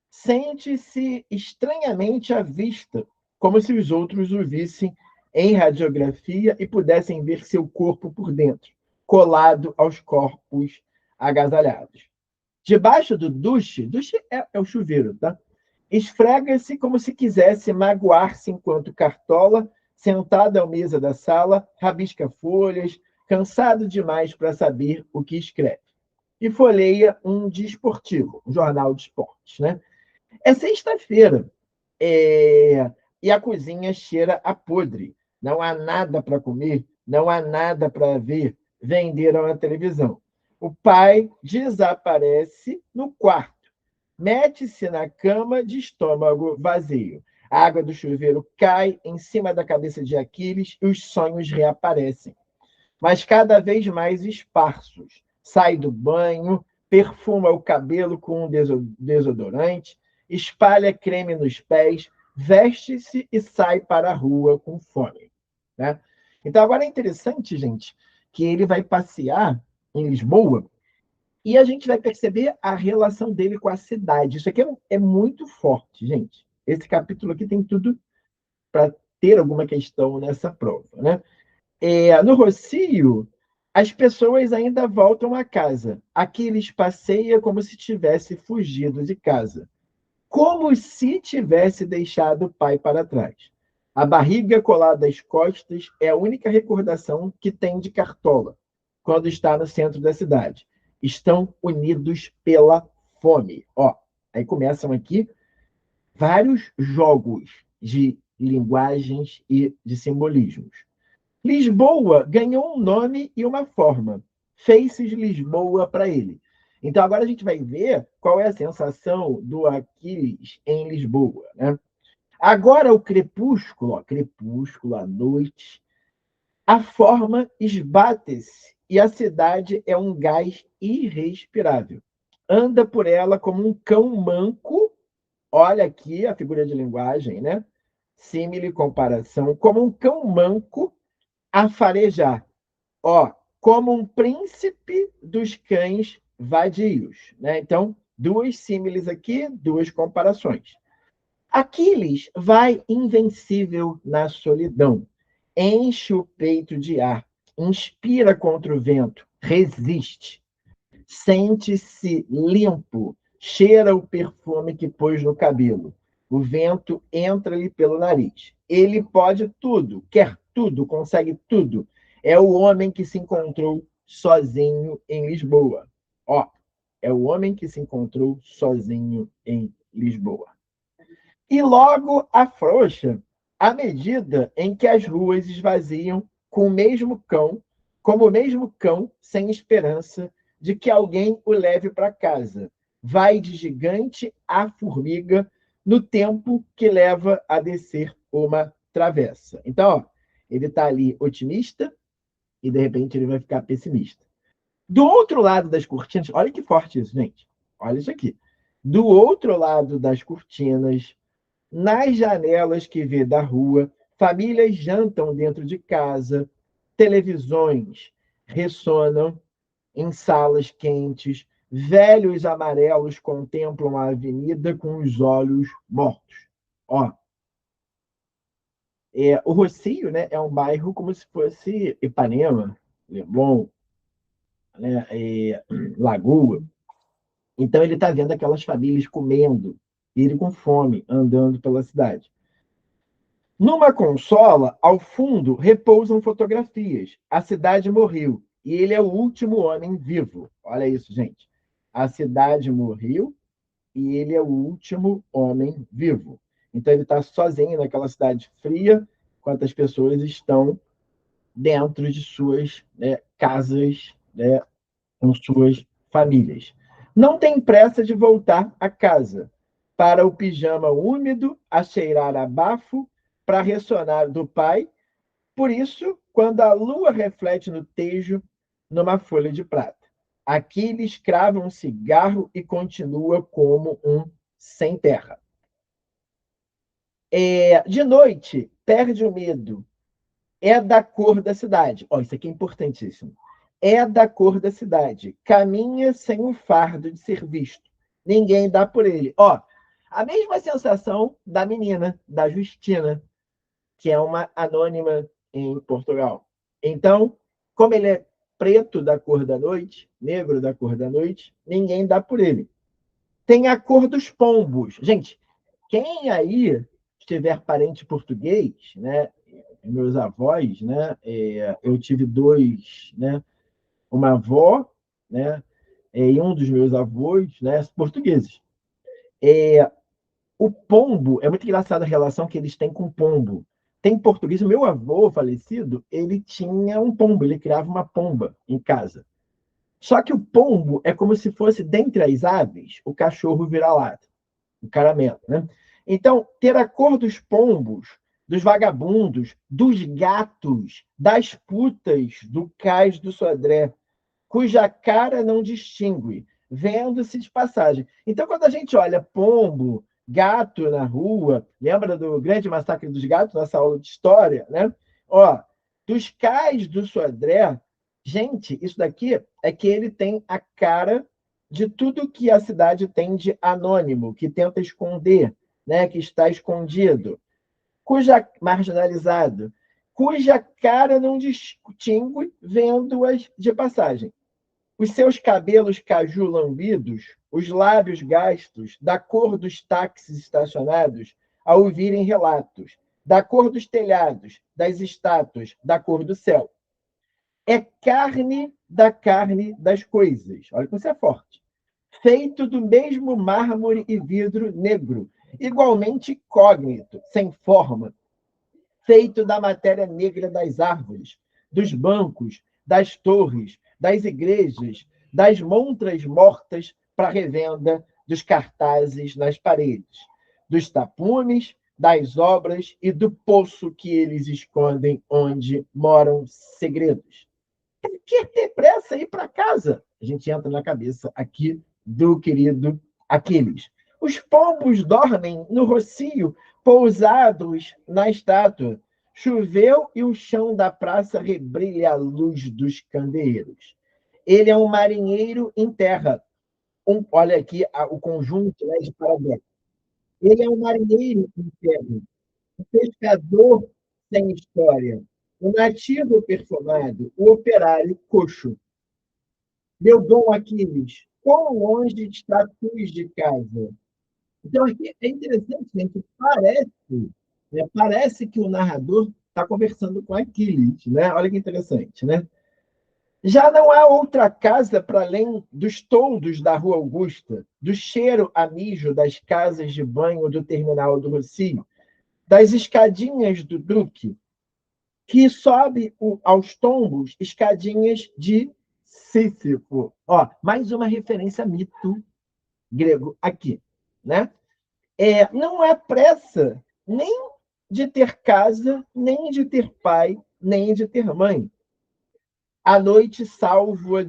Sente-se estranhamente à vista, como se os outros o vissem em radiografia e pudessem ver seu corpo por dentro, colado aos corpos agasalhados. Debaixo do duche é o chuveiro, tá? Esfrega-se como se quisesse magoar-se enquanto Cartola, sentada à mesa da sala, rabisca folhas, cansado demais para saber o que escreve. E folheia um desportivo, um jornal de esportes, né? É sexta-feira, e a cozinha cheira a podre. Não há nada para comer, não há nada para ver. Venderam a televisão. O pai desaparece no quarto. Mete-se na cama de estômago vazio. A água do chuveiro cai em cima da cabeça de Aquiles e os sonhos reaparecem, mas cada vez mais esparsos. Sai do banho, perfuma o cabelo com um desodorante, espalha creme nos pés, veste-se e sai para a rua com fome, né? Então, agora é interessante, gente, que ele vai passear em Lisboa e a gente vai perceber a relação dele com a cidade. Isso aqui é muito forte, gente. Esse capítulo aqui tem tudo para ter alguma questão nessa prova, né? No Rocio, as pessoas ainda voltam a casa. Aquiles passeia como se tivesse fugido de casa, como se tivesse deixado o pai para trás. A barriga colada às costas é a única recordação que tem de Cartola quando está no centro da cidade. Estão unidos pela fome. Aí começam aqui vários jogos de linguagens e de simbolismos. Lisboa ganhou um nome e uma forma. Fez-se Lisboa para ele. Então, agora a gente vai ver qual é a sensação do Aquiles em Lisboa, né? Agora, o crepúsculo, à noite, a forma esbate-se e a cidade é um gás irrespirável. Anda por ela como um cão manco. Olha aqui a figura de linguagem, né? Símile comparação, como um cão manco a farejar, como um príncipe dos cães vadios, né? Então, duas símiles aqui, duas comparações. Aquiles vai invencível na solidão, enche o peito de ar, inspira contra o vento, resiste, sente-se limpo, cheira o perfume que pôs no cabelo. O vento entra-lhe pelo nariz. Ele pode tudo, quer tudo, consegue tudo. É o homem que se encontrou sozinho em Lisboa. É o homem que se encontrou sozinho em Lisboa. E logo afrouxa à medida em que as ruas esvaziam com o mesmo cão, como o mesmo cão sem esperança de que alguém o leve para casa. Vai de gigante a formiga, no tempo que leva a descer uma travessa. Então, ó, ele está ali otimista e, de repente, ele vai ficar pessimista. Do outro lado das cortinas, olha que forte isso, gente. Olha isso aqui. Do outro lado das cortinas, nas janelas que vê da rua, famílias jantam dentro de casa, televisões ressonam em salas quentes, velhos amarelos contemplam a avenida com os olhos mortos. Ó, o Rocio, né, é um bairro como se fosse Ipanema, Leblon, né, Lagoa. Então ele está vendo aquelas famílias comendo, e ele com fome, andando pela cidade. Numa consola, ao fundo, repousam fotografias. A cidade morreu e ele é o último homem vivo. Olha isso, gente. A cidade morreu e ele é o último homem vivo. Então ele está sozinho naquela cidade fria, enquanto as pessoas estão dentro de suas, né, casas, né, com suas famílias. Não tem pressa de voltar a casa. Para o pijama úmido, a cheirar a bafo, para ressonar do pai. Por isso, quando a lua reflete no tejo, numa folha de prata. Aquiles crava um cigarro e continua como um sem terra. De noite, perde o medo. É da cor da cidade. Ó, isso aqui é importantíssimo. É da cor da cidade. Caminha sem o fardo de ser visto. Ninguém dá por ele. Ó, a mesma sensação da menina, da Justina, que é uma anônima em Portugal. Então, como ele é preto da cor da noite, negro da cor da noite, ninguém dá por ele. Tem a cor dos pombos. Gente, quem aí tiver parente português, né? Meus avós, né? Eu tive dois, né? Uma avó, né? E um dos meus avós, né? Portugueses. O pombo, é muito engraçada a relação que eles têm com o pombo. Tem português, o meu avô falecido, ele tinha um pombo, ele criava uma pomba em casa. Só que o pombo é como se fosse, dentre as aves, o cachorro vira-lata, o caramelo, né? Então, ter a cor dos pombos, dos vagabundos, dos gatos, das putas do cais do Sodré, cuja cara não distingue, vendo-se de passagem. Então, quando a gente olha pombo, gato na rua, lembra do grande massacre dos gatos, nossa aula de história, né? Ó, dos cais do Sodré, gente, isso daqui é que ele tem a cara de tudo que a cidade tem de anônimo, que tenta esconder, né, que está escondido, cuja marginalizado, cuja cara não distingue vendo-as de passagem. Os seus cabelos caju lambidos, os lábios gastos, da cor dos táxis estacionados, ao ouvirem relatos, da cor dos telhados, das estátuas, da cor do céu. É carne da carne das coisas. Olha como isso é forte. Feito do mesmo mármore e vidro negro, igualmente incógnito, sem forma, feito da matéria negra das árvores, dos bancos, das torres, das igrejas, das montras mortas para revenda, dos cartazes nas paredes, dos tapumes, das obras e do poço que eles escondem onde moram segredos. Por que ter pressa ir para casa? A gente entra na cabeça aqui do querido Aquiles. Os pombos dormem no rocio, pousados na estátua. Choveu e o chão da praça rebrilha a luz dos candeeiros. Ele é um marinheiro em terra. Olha aqui o conjunto, né, de paradoxos. Ele é um marinheiro em terra, um pescador sem história, o nativo perfumado, o operário coxo. Meu bom Aquiles, quão longe está tus de casa? Então, aqui é interessante, gente, parece que o narrador está conversando com Aquiles, né? Olha que interessante, né? Já não há outra casa para além dos toldos da Rua Augusta, do cheiro a mijo das casas de banho do terminal do Rocio, das escadinhas do Duque, que sobe aos tombos escadinhas de Sísifo. Ó, mais uma referência a mito grego aqui, né? Não há pressa nem de ter casa, nem de ter pai, nem de ter mãe. A noite salva-o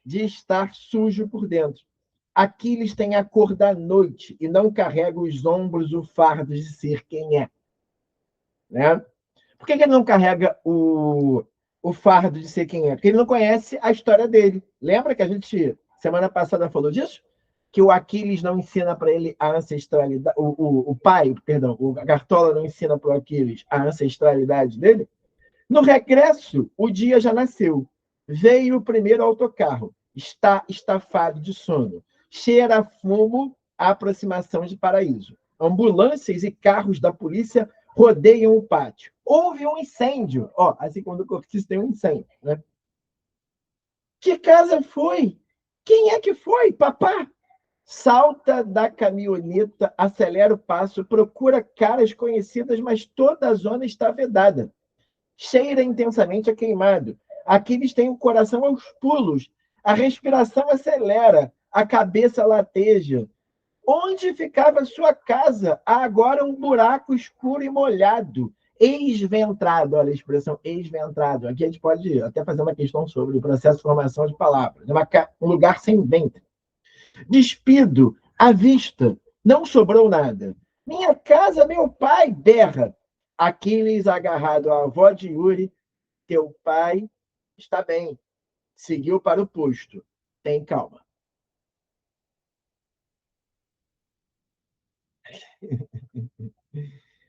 de estar sujo por dentro. Aquiles tem a cor da noite e não carrega os ombros o fardo de ser quem é. Né? Por que ele não carrega o fardo de ser quem é? Porque ele não conhece a história dele. Lembra que a gente, semana passada, falou disso? Que o Aquiles não ensina para ele a ancestralidade, o pai, perdão, o Cartola não ensina para o Aquiles a ancestralidade dele? No regresso, o dia já nasceu. Veio o primeiro autocarro. Está estafado de sono. Cheira a fumo a aproximação de Paraíso. Ambulâncias e carros da polícia rodeiam o pátio. Houve um incêndio. Assim como no Cortiço tem um incêndio. Né? Que casa foi? Quem é que foi, papá? Salta da caminhoneta, acelera o passo, procura caras conhecidas, mas toda a zona está vedada. Cheira intensamente a queimado. Aquiles tem o coração aos pulos, a respiração acelera, a cabeça lateja. Onde ficava sua casa? Há agora um buraco escuro e molhado. Esventrado, olha a expressão esventrado. Aqui a gente pode até fazer uma questão sobre o processo de formação de palavras. Um lugar sem ventre. Despido, à vista, não sobrou nada. Minha casa, meu pai, berra. Aquiles agarrado à avó de Yuri, teu pai está bem. Seguiu para o posto. Tem calma.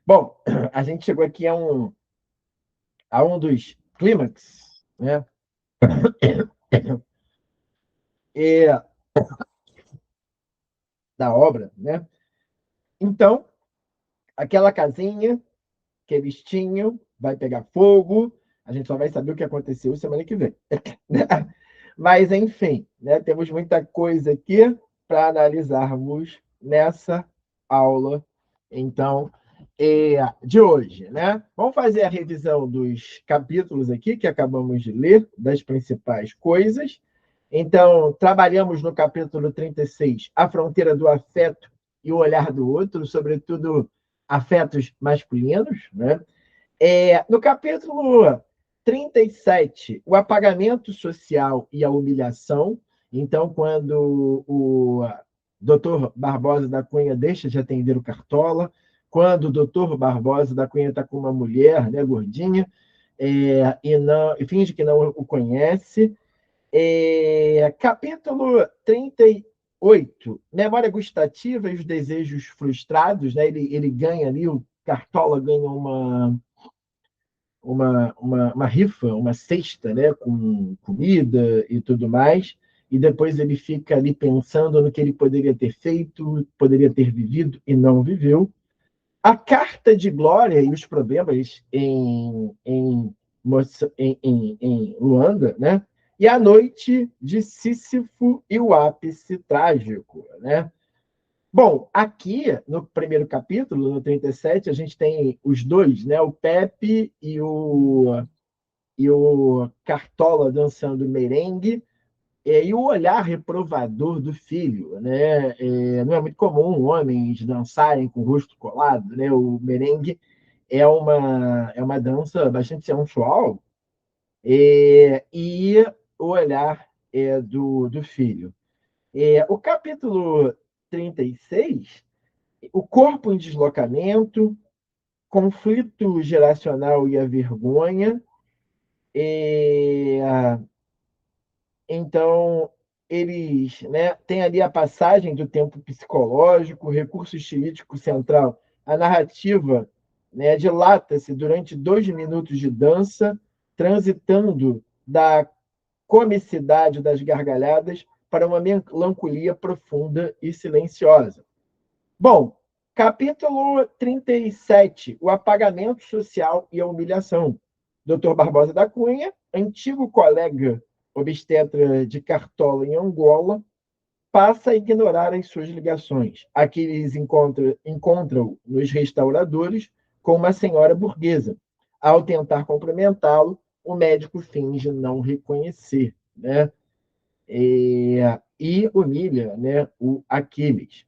Bom, a gente chegou aqui a um dos clímax, né? Da obra, né? Então, aquela casinha que eles tinham vai pegar fogo. A gente só vai saber o que aconteceu semana que vem. Mas, enfim, né, temos muita coisa aqui para analisarmos nessa aula, então, de hoje. Né? Vamos fazer a revisão dos capítulos aqui que acabamos de ler, das principais coisas. Então, trabalhamos no capítulo 36, a fronteira do afeto e o olhar do outro, sobretudo afetos masculinos. Né? No capítulo 37, o apagamento social e a humilhação. Então, quando o doutor Barbosa da Cunha deixa de atender o Cartola, quando o doutor Barbosa da Cunha está com uma mulher, né, gordinha, e finge que não o conhece. Capítulo 38, memória gustativa e os desejos frustrados. Né? Ele ganha ali, o Cartola ganha uma rifa, uma cesta, né, com comida e tudo mais, e depois ele fica ali pensando no que ele poderia ter feito, poderia ter vivido e não viveu. A carta de Glória e os problemas em Luanda, né? E a noite de Sísifo e o ápice trágico, né? Bom, aqui no primeiro capítulo, no 37, a gente tem os dois, né? O Pepe e o Cartola dançando merengue, e o olhar reprovador do filho. Né? Não é muito comum homens dançarem com o rosto colado. Né? O merengue é uma dança bastante sensual, e o olhar do filho. O capítulo 36, o corpo em deslocamento, conflito geracional e a vergonha. Então, eles, né, têm ali a passagem do tempo psicológico, o recurso estilístico central. A narrativa, né, dilata-se durante 2 minutos de dança, transitando da comicidade das gargalhadas para uma melancolia profunda e silenciosa. Bom, capítulo 37, o apagamento social e a humilhação. Dr. Barbosa da Cunha, antigo colega obstetra de Cartola em Angola, passa a ignorar as suas ligações. Aqui eles encontram nos restauradores com uma senhora burguesa. Ao tentar cumprimentá-lo, o médico finge não reconhecer, né? E humilha, né, o Aquiles.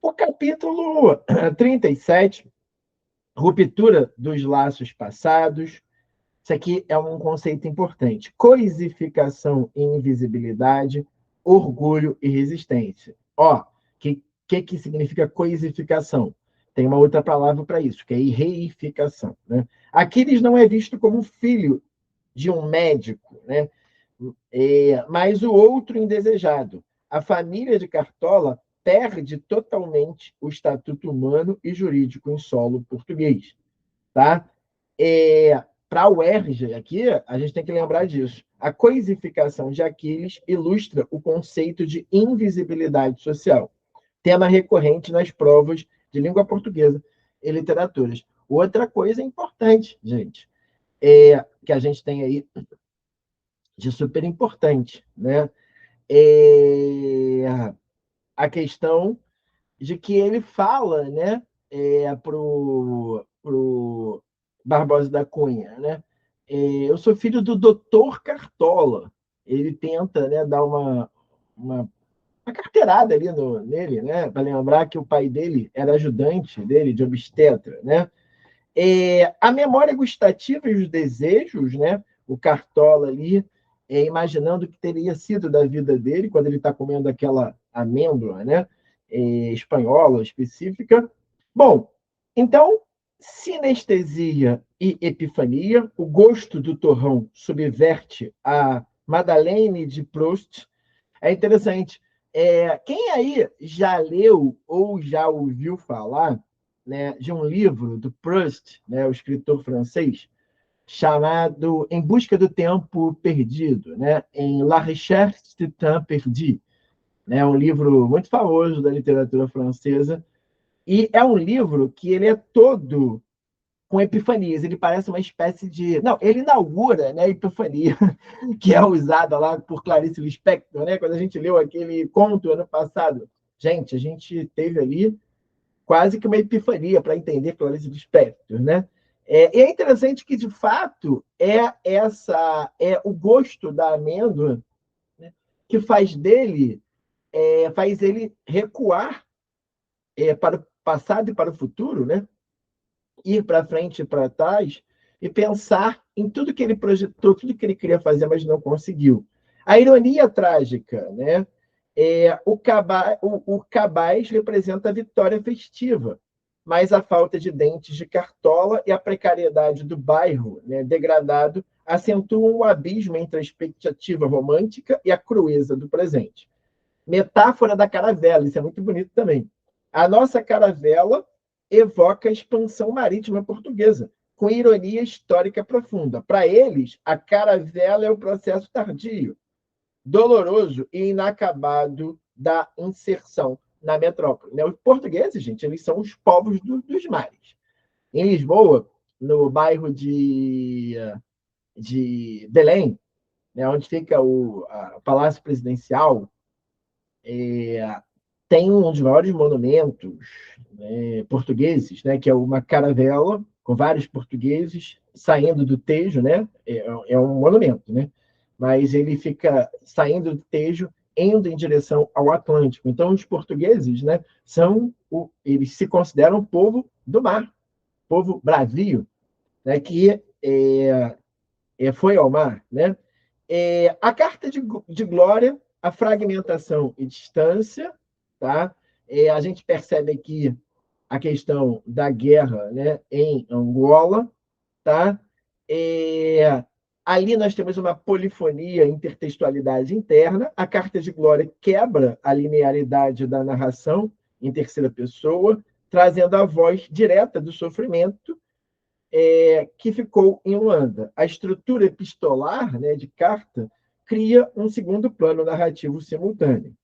O capítulo 37, ruptura dos laços passados. Isso aqui é um conceito importante. Coisificação e invisibilidade, orgulho e resistência. Ó, que significa coisificação? Tem uma outra palavra para isso, que é reificação. Né? Aquiles não é visto como filho de um médico, né? Mas o outro indesejado. A família de Cartola perde totalmente o estatuto humano e jurídico em solo português. Tá? Para a UERJ, aqui, a gente tem que lembrar disso. A coisificação de Aquiles ilustra o conceito de invisibilidade social, tema recorrente nas provas de língua portuguesa e literaturas. Outra coisa importante, gente, que a gente tem aí de super importante, né? É a questão de que ele fala, né, pro Barbosa da Cunha, né? Eu sou filho do doutor Cartola. Ele tenta, né, dar uma carteirada ali nele, né, para lembrar que o pai dele era ajudante dele de obstetra, né? A memória gustativa e os desejos, né? O Cartola ali, imaginando o que teria sido da vida dele quando ele está comendo aquela amêndoa, né? Espanhola específica. Bom, então, sinestesia e epifania, o gosto do torrão subverte a Madeleine de Proust. É interessante. Quem aí já leu ou já ouviu falar, né, de um livro do Proust, né, o escritor francês, chamado Em Busca do Tempo Perdido, né, em La Recherche du Temps Perdu, né, um livro muito famoso da literatura francesa, e é um livro que ele é todo com epifanias. Ele parece uma espécie de... Não, ele inaugura, né, a epifania, que é usada lá por Clarice Lispector, né? Quando a gente leu aquele conto ano passado. Gente, a gente teve ali quase que uma epifania para entender Clarice Lispector, né? E é interessante que, de fato, é o gosto da amêndoa, né, que faz ele recuar para o passado e para o futuro, né? Ir para frente e para trás e pensar em tudo que ele projetou, tudo que ele queria fazer, mas não conseguiu. A ironia trágica, né? O cabaz representa a vitória festiva, mas a falta de dentes de Cartola e a precariedade do bairro, né, degradado, acentuam o abismo entre a expectativa romântica e a crueza do presente. Metáfora da caravela, isso é muito bonito também. A nossa caravela evoca a expansão marítima portuguesa, com ironia histórica profunda. Para eles, a caravela é o processo tardio, doloroso e inacabado da inserção na metrópole. Os portugueses, gente, eles são os povos dos mares. Em Lisboa, no bairro de Belém, né, onde fica o Palácio Presidencial, tem um dos maiores monumentos, né, portugueses, né, que é uma caravela com vários portugueses saindo do Tejo, né? É um monumento, né? Mas ele fica saindo do Tejo, indo em direção ao Atlântico. Então, os portugueses, né, eles se consideram povo do mar, povo bravio, né, que foi ao mar, né? A carta de Glória, a fragmentação e distância, tá? A gente percebe aqui a questão da guerra, né, em Angola, tá? Ali nós temos uma polifonia, intertextualidade interna. A carta de Glória quebra a linearidade da narração em terceira pessoa, trazendo a voz direta do sofrimento que ficou em Luanda. A estrutura epistolar, né, de carta cria um segundo plano narrativo simultâneo.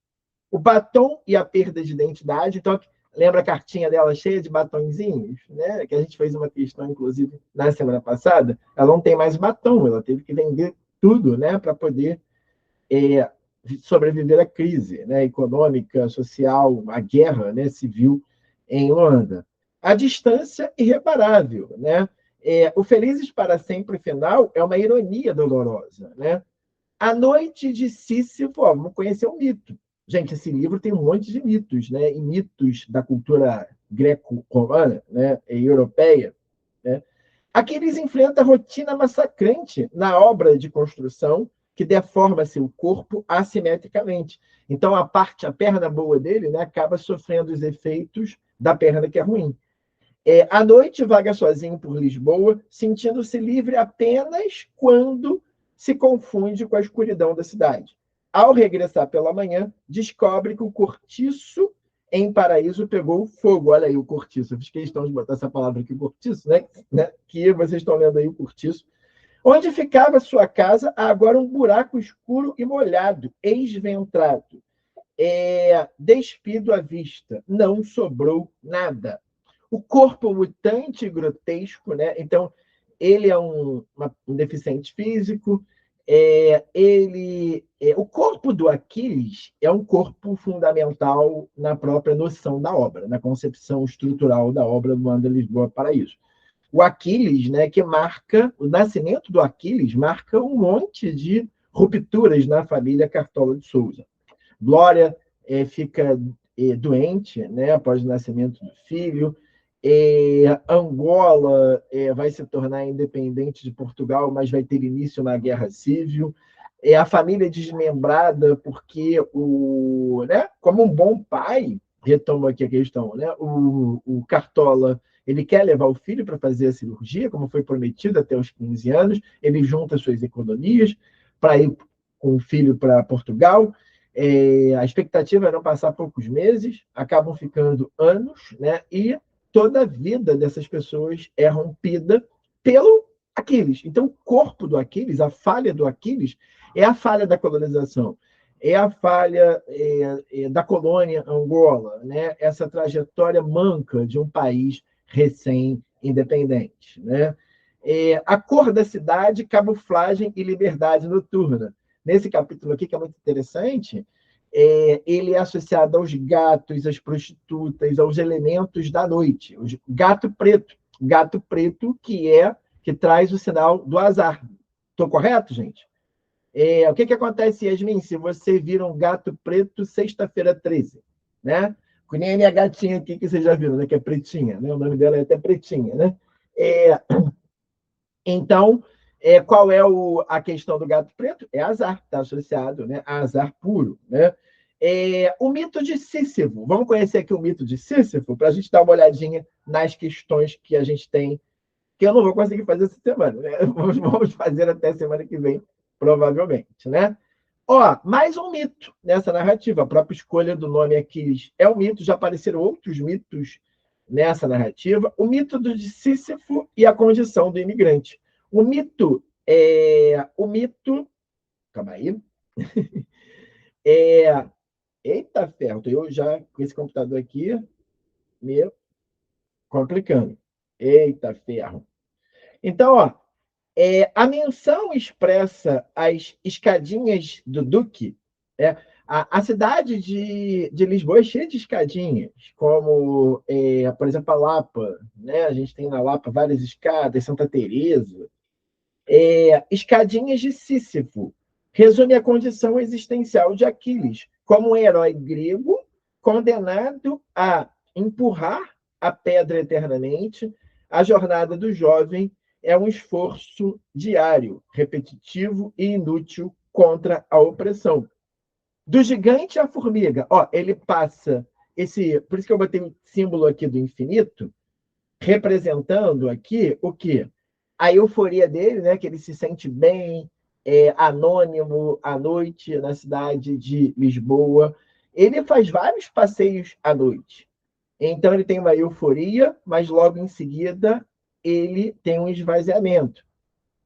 O batom e a perda de identidade. Então, lembra a cartinha dela cheia de batonzinhos, né? Que a gente fez uma questão, inclusive, na semana passada. Ela não tem mais batom, ela teve que vender tudo, né, para poder sobreviver à crise, né, econômica, social, a guerra, né, civil em Luanda. A distância irreparável, né? O Felizes para Sempre final é uma ironia dolorosa, né? A noite de Sísifo, vamos conhecer o mito. Gente, esse livro tem um monte de mitos, né? E mitos da cultura greco-romana, né? E europeia, né? Aquiles enfrenta a rotina massacrante na obra de construção que deforma seu corpo assimetricamente. Então, a perna boa dele, né, acaba sofrendo os efeitos da perna que é ruim. À noite, vaga sozinho por Lisboa, sentindo-se livre apenas quando se confunde com a escuridão da cidade. Ao regressar pela manhã, descobre que o cortiço em Paraíso pegou fogo. Olha aí o cortiço. Eu fiz questão de botar essa palavra aqui, cortiço, né? Que vocês estão lendo aí o cortiço. Onde ficava sua casa, há agora um buraco escuro e molhado, esventrado. Despido à vista, não sobrou nada. O corpo mutante e grotesco, né? Então, ele é um deficiente físico. O corpo do Aquiles é um corpo fundamental na própria noção da obra, na concepção estrutural da obra do Luanda Lisboa Paraíso. O Aquiles, né, que marca o nascimento do Aquiles, marca um monte de rupturas na família Cartola de Souza. Glória fica doente, né, após o nascimento do filho. Angola vai se tornar independente de Portugal, mas vai ter início na Guerra Civil. A família desmembrada, porque né, como um bom pai, retomo aqui a questão, né, o Cartola ele quer levar o filho para fazer a cirurgia, como foi prometido até os 15 anos, ele junta suas economias para ir com o filho para Portugal. A expectativa era não passar poucos meses, acabam ficando anos, né? E toda a vida dessas pessoas é rompida pelo Aquiles. Então, o corpo do Aquiles, a falha do Aquiles, é a falha da colonização, é a falha da colônia Angola, né? Essa trajetória manca de um país recém-independente, né? A cor da cidade, camuflagem e liberdade noturna. Nesse capítulo aqui, que é muito interessante, ele é associado aos gatos, às prostitutas, aos elementos da noite. O gato preto que traz o sinal do azar. Estou correto, gente? O que acontece, Yasmin, se você vira um gato preto sexta-feira 13, né? Com nem a minha gatinha aqui, que vocês já viram, né? Que é pretinha, né? O nome dela é até pretinha, né? Então, qual é a questão do gato preto? É azar, está associado, né, a azar puro. Né? O mito de Sísifo. Vamos conhecer aqui o mito de Sísifo para a gente dar uma olhadinha nas questões que a gente tem, que eu não vou conseguir fazer essa semana. Né? Vamos fazer até semana que vem, provavelmente. Né? Mais um mito nessa narrativa. A própria escolha do nome Aquiles é um mito. Já apareceram outros mitos nessa narrativa. O mito de Sísifo e a condição do imigrante. O mito. Calma aí. Eita ferro, eu já com esse computador aqui me complicando. Eita ferro. Então, a menção expressa as escadinhas do Duque. A cidade de Lisboa é cheia de escadinhas, como, por exemplo, a Lapa. Né? A gente tem na Lapa várias escadas, Santa Teresa. Escadinhas de Sísifo. Resume a condição existencial de Aquiles, como um herói grego condenado a empurrar a pedra eternamente. A jornada do jovem é um esforço diário, repetitivo e inútil contra a opressão. Do gigante à formiga, ele passa por isso que eu botei o símbolo aqui do infinito, representando aqui o quê? A euforia dele, né, que ele se sente bem, anônimo à noite na cidade de Lisboa. Ele faz vários passeios à noite. Então ele tem uma euforia, mas logo em seguida ele tem um esvaziamento.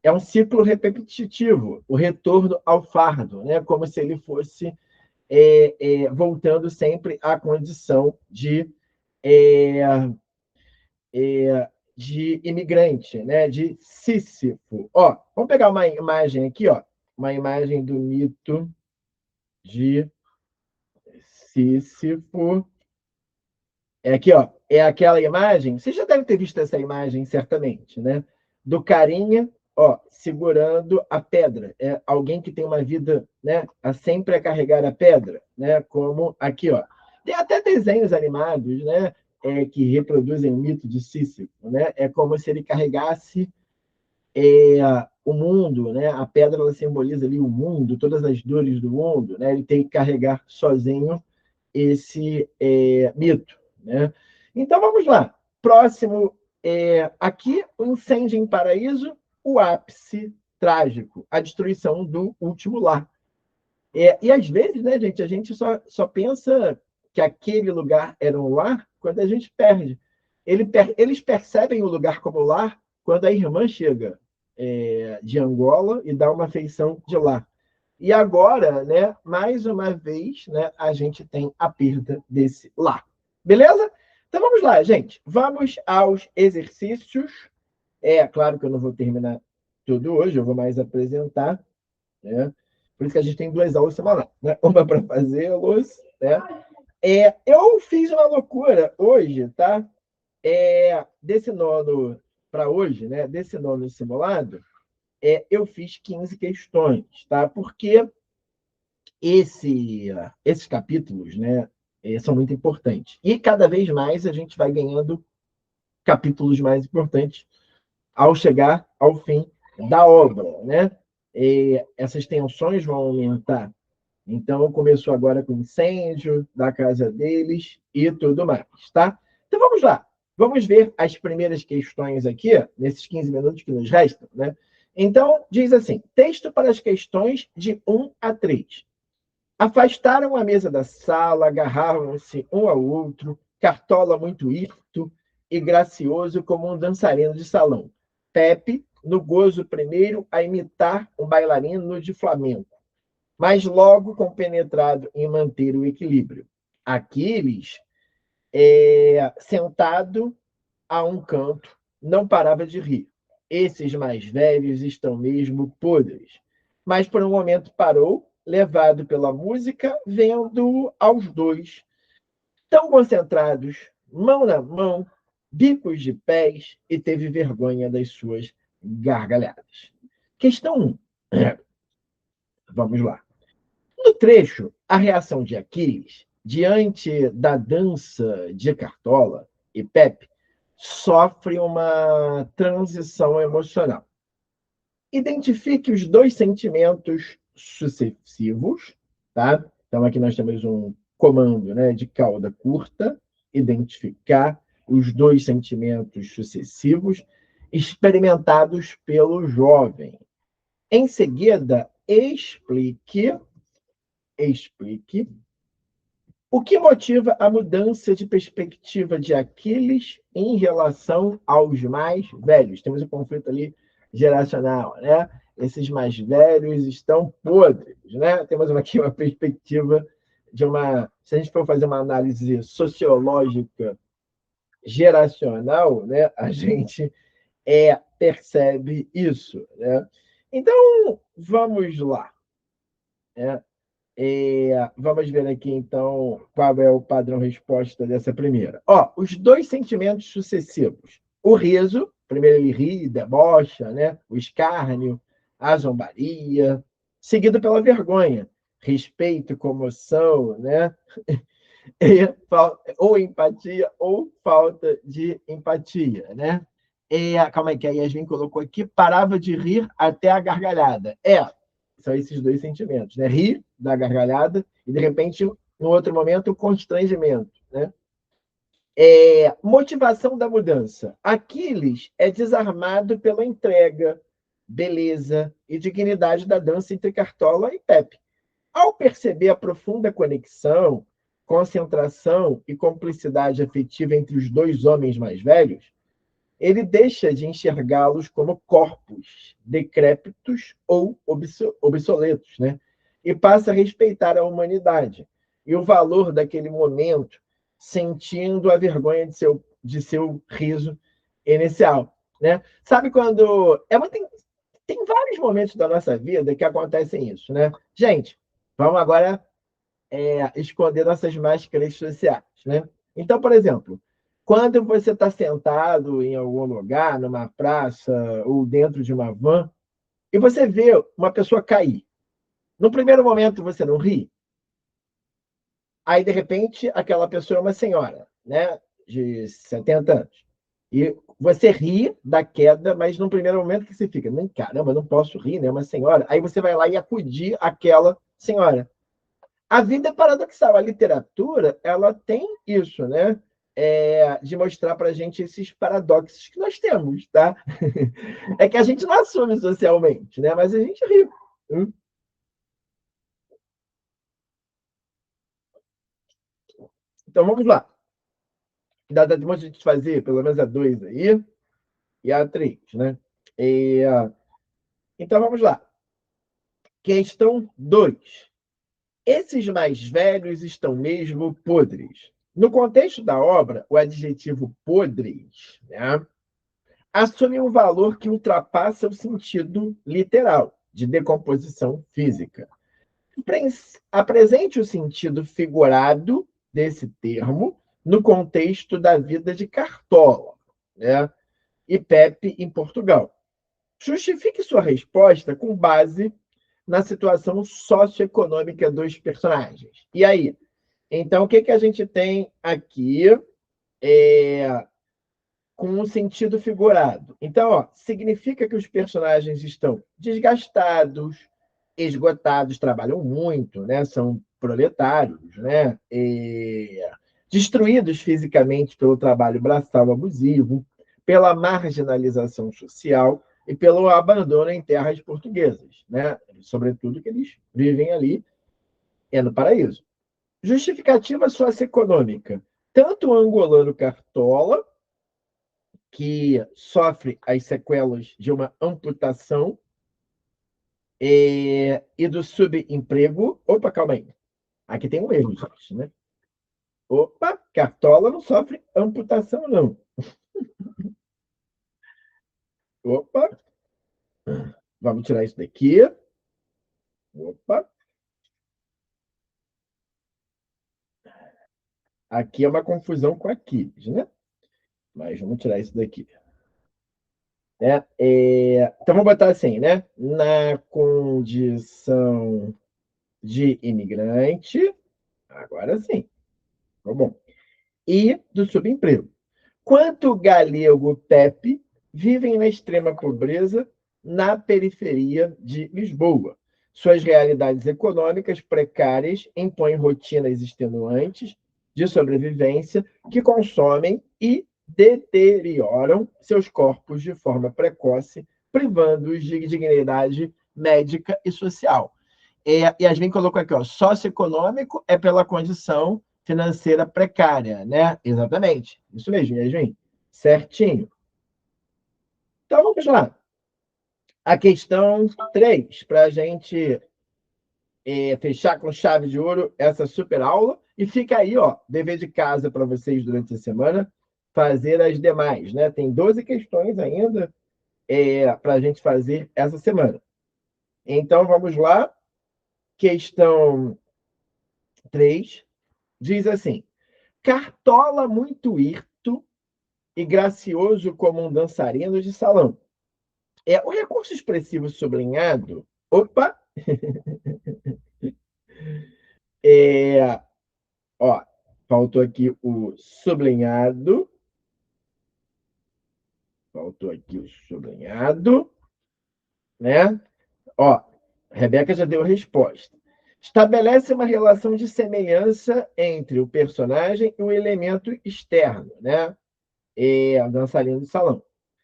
É um ciclo repetitivo, o retorno ao fardo, né? Como se ele fosse voltando sempre à condição é, de imigrante, né? De Sísifo. Vamos pegar uma imagem aqui, uma imagem do mito de Sísifo. Aqui, é aquela imagem. Você já deve ter visto essa imagem, certamente, né? Do carinha. ó, segurando a pedra. É alguém que tem uma vida, né, a sempre a carregar a pedra, né? Como aqui, ó. Tem até desenhos animados, né, que reproduzem o mito de Sísifo, né? É como se ele carregasse o mundo, né? A pedra ela simboliza ali o mundo, todas as dores do mundo, né? Ele tem que carregar sozinho esse mito, né? Então vamos lá. Próximo, aqui o incêndio em Paraíso, o ápice trágico, a destruição do último lar. E às vezes, né, gente, a gente só pensa que aquele lugar era um lar quando a gente perde. Eles percebem o lugar como lar quando a irmã chega de Angola e dá uma feição de lar. E agora, né, mais uma vez, né, a gente tem a perda desse lar. Beleza? Então vamos lá, gente. Vamos aos exercícios. É claro que eu não vou terminar tudo hoje, eu vou mais apresentar, né? Por isso que a gente tem 2 aulas semanais, né? Uma para fazê-los, né? Eu fiz uma loucura hoje, tá? Desse nono para hoje, né? Desse nono simulado, eu fiz 15 questões, tá? Porque esses capítulos, né, são muito importantes. E cada vez mais a gente vai ganhando capítulos mais importantes ao chegar ao fim da obra, né? Essas tensões vão aumentar. Então, começou agora com o incêndio da casa deles e tudo mais, tá? Então, vamos lá. Vamos ver as primeiras questões aqui, nesses 15 minutos que nos restam, né? Então, diz assim: texto para as questões de 1 a 3. Afastaram a mesa da sala, agarravam-se um ao outro, Cartola muito hirto e gracioso como um dançarino de salão. Pepe, no gozo primeiro, a imitar um bailarino de flamenco, mas logo compenetrado em manter o equilíbrio. Aquiles, sentado a um canto, não parava de rir. Esses mais velhos estão mesmo podres. Mas por um momento parou, levado pela música, vendo aos dois, tão concentrados, mão na mão, bicos de pés, e teve vergonha das suas gargalhadas. Questão 1. Vamos lá. No trecho, a reação de Aquiles, diante da dança de Cartola e Pepe, sofre uma transição emocional. Identifique os 2 sentimentos sucessivos, tá? Então, aqui nós temos um comando, né, de cauda curta, identificar os 2 sentimentos sucessivos experimentados pelo jovem. Em seguida, explique o que motiva a mudança de perspectiva de Aquiles em relação aos mais velhos. Temos um conflito ali geracional, né? Esses mais velhos estão podres, né? Temos aqui uma perspectiva de uma... Se a gente for fazer uma análise sociológica geracional, né? A gente percebe isso, né? Então, vamos lá, né? Vamos ver aqui, então, qual é o padrão-resposta dessa primeira. Ó, os 2 sentimentos sucessivos. O riso, primeiro ele ri, debocha, né? O escárnio, a zombaria, seguido pela vergonha, respeito, comoção, né? Ou empatia ou falta de empatia, né? Calma aí, que a Yasmin colocou aqui, parava de rir até a gargalhada. São esses 2 sentimentos, né? Rir da gargalhada e, de repente, no outro momento, o constrangimento, né? Motivação da mudança. Aquiles é desarmado pela entrega, beleza e dignidade da dança entre Cartola e Pepe. Ao perceber a profunda conexão, concentração e cumplicidade afetiva entre os 2 homens mais velhos, ele deixa de enxergá-los como corpos decrépitos ou obsoletos, né? E passa a respeitar a humanidade e o valor daquele momento, sentindo a vergonha de seu riso inicial, né? Sabe quando... Tem vários momentos da nossa vida que acontecem isso, né? Gente, vamos agora esconder nossas máscaras sociais, né? Então, por exemplo, Quando você está sentado em algum lugar, numa praça ou dentro de uma van, e você vê uma pessoa cair. No primeiro momento, você não ri. Aí, de repente, aquela pessoa é uma senhora, né, de 70 anos. E você ri da queda, mas no primeiro momento que você fica, nem caramba, não posso rir, né? Uma senhora. Aí você vai lá e acudir aquela senhora. A vida é paradoxal. A literatura, ela tem isso, né? De mostrar para a gente esses paradoxos que nós temos, tá? É que a gente não assume socialmente, né? Mas a gente ri. Então vamos lá. Dá tempo de a gente fazer pelo menos a 2 aí e a 3, né? E, então vamos lá. Questão 2. Esses mais velhos estão mesmo podres. No contexto da obra, o adjetivo podres, né, assume um valor que ultrapassa o sentido literal de decomposição física. Apresente o sentido figurado desse termo no contexto da vida de Cartola, né, e Pepe em Portugal. Justifique sua resposta com base na situação socioeconômica dos personagens. E aí? Então, o que, que a gente tem aqui com um sentido figurado? Então, significa que os personagens estão desgastados, esgotados, trabalham muito, né? São proletários, né? Destruídos fisicamente pelo trabalho braçal abusivo, pela marginalização social e pelo abandono em terras portuguesas, né? Sobretudo que eles vivem ali no paraíso. Justificativa socioeconômica. Tanto o angolano Cartola, que sofre as sequelas de uma amputação e do subemprego. Opa, calma aí. Aqui tem um erro, gente, né? Opa, Cartola não sofre amputação, não. Opa, vamos tirar isso daqui. Opa. Aqui é uma confusão com Aquiles, né? Mas vamos tirar isso daqui. Então, vamos botar assim, né? Na condição de imigrante, agora sim, tá bom. E do subemprego. Quanto galego Pepe vivem na extrema pobreza na periferia de Lisboa. Suas realidades econômicas precárias impõem rotinas extenuantes de sobrevivência que consomem e deterioram seus corpos de forma precoce, privando-os de dignidade médica e social. Yasmin colocou aqui, socioeconômico é pela condição financeira precária, né? Exatamente. Isso mesmo, Yasmin. Certinho. Então, vamos lá. A questão 3, para a gente fechar com chave de ouro essa super aula. E fica aí, dever de casa para vocês durante a semana, fazer as demais, né? Tem 12 questões ainda para a gente fazer essa semana. Então, vamos lá. Questão 3 diz assim: Cartola muito hirto e gracioso como um dançarino de salão. O recurso expressivo sublinhado. Opa! É, ó, faltou aqui o sublinhado. Faltou aqui o sublinhado, né? Ó, Rebeca já deu a resposta. Estabelece uma relação de semelhança entre o personagem e o elemento externo, né? O dançarino de salão.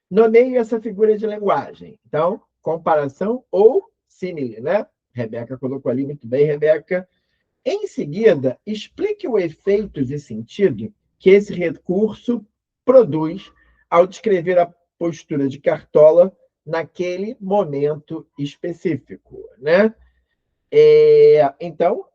Nomeie essa figura de linguagem. Então, comparação ou símile, né? Rebeca colocou ali muito bem, Rebeca. Em seguida, explique o efeito de sentido que esse recurso produz ao descrever a postura de Cartola naquele momento específico, né? Então,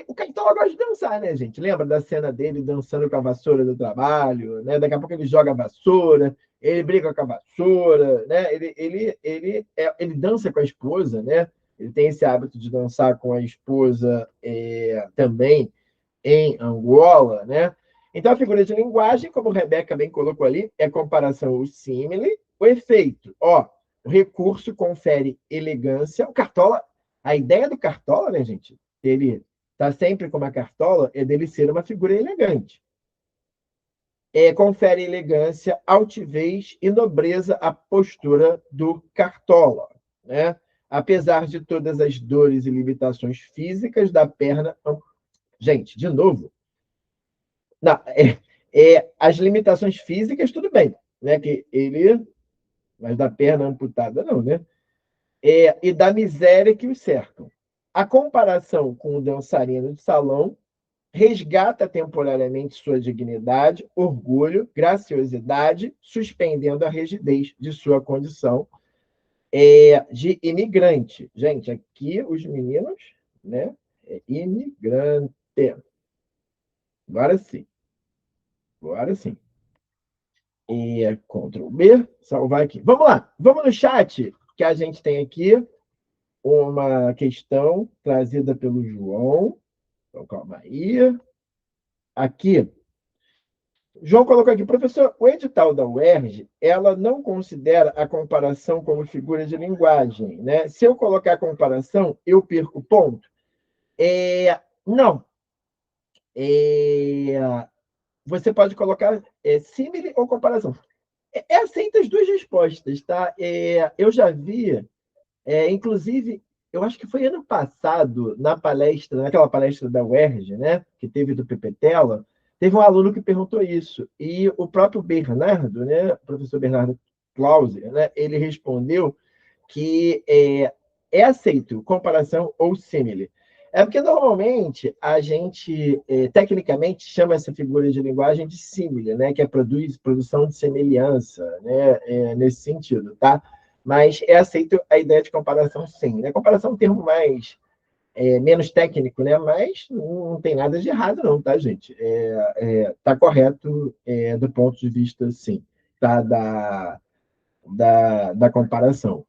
o Cartola gosta de dançar, né, gente? Lembra da cena dele dançando com a vassoura do trabalho, né? Daqui a pouco ele joga a vassoura, ele briga com a vassoura, né? Ele dança com a esposa, né? Ele tem esse hábito de dançar com a esposa também em Angola, né? Então, a figura de linguagem, como a Rebeca bem colocou ali, é comparação ou símile. O efeito, ó, o recurso confere elegância. O Cartola, a ideia do Cartola, né, gente? Ele está sempre com uma cartola, é dele ser uma figura elegante. Confere elegância, altivez e nobreza à postura do Cartola, né? Apesar de todas as dores e limitações físicas da perna. Gente, de novo, não, as limitações físicas, tudo bem, né? Que ele, mas da perna amputada, não, né? E da miséria que o cercam. A comparação com o dançarino de salão resgata temporariamente sua dignidade, orgulho, graciosidade, suspendendo a rigidez de sua condição de imigrante. Gente, aqui os meninos, né? Imigrante. Agora sim. Agora sim. Ctrl B, salvar aqui. Vamos lá, vamos no chat, que a gente tem aqui uma questão trazida pelo João. Então, calma aí. Aqui, João colocou aqui, professor, o edital da UERJ, ela não considera a comparação como figura de linguagem, né? Se eu colocar a comparação, eu perco ponto? Não. Você pode colocar símile ou comparação. Aceita as duas respostas, tá? Eu já vi, inclusive, eu acho que foi ano passado, naquela palestra da UERJ, né, que teve do PPTela, teve um aluno que perguntou isso. E o próprio Bernardo, né, o professor Bernardo Clauser, né, ele respondeu que aceito comparação ou símile. Porque normalmente a gente, tecnicamente, chama essa figura de linguagem de símile, né? Que é produção de semelhança, né? Nesse sentido, tá? Mas aceito a ideia de comparação, sim. Né? Comparação é um termo mais menos técnico, né? Mas não tem nada de errado, não, tá, gente? Tá correto do ponto de vista, sim, tá? Da comparação.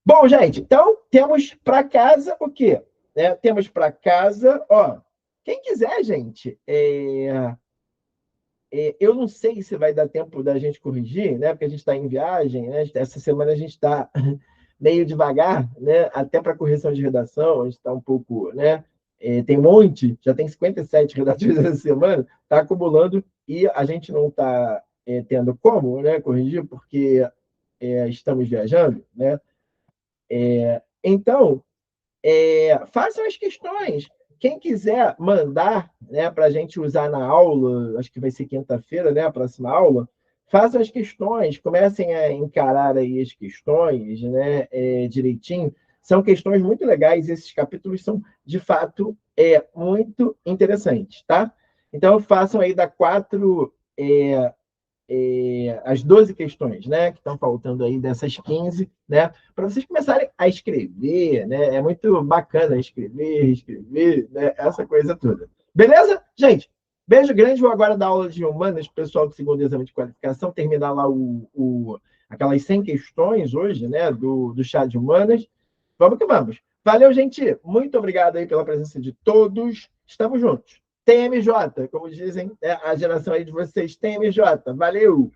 Bom, gente, então temos para casa o quê? Temos para casa, ó, quem quiser, gente, eu não sei se vai dar tempo da gente corrigir, né? Porque a gente está em viagem, né? Essa semana a gente está meio devagar, né? Até para correção de redação, a gente está um pouco, né? Tem um monte, já tem 57 redações essa semana, está acumulando e a gente não está tendo como, né? Corrigir porque estamos viajando, né? Então, façam as questões. Quem quiser mandar, né, para a gente usar na aula, acho que vai ser quinta-feira, né, a próxima aula, façam as questões, comecem a encarar aí as questões, né, direitinho. São questões muito legais, esses capítulos são, de fato, muito interessantes, tá? Então, façam aí da 4 as 12 questões, né, que estão faltando aí dessas 15, né, para vocês começarem a escrever, né, é muito bacana escrever, né, essa coisa toda. Beleza? Gente, beijo grande, vou agora dar aula de humanas, pessoal do segundo exame de qualificação, terminar lá aquelas 100 questões hoje, né, do chá de humanas. Vamos que vamos. Valeu, gente. Muito obrigado aí pela presença de todos. Estamos juntos. TMJ, como dizem a geração aí de vocês, TMJ. Valeu!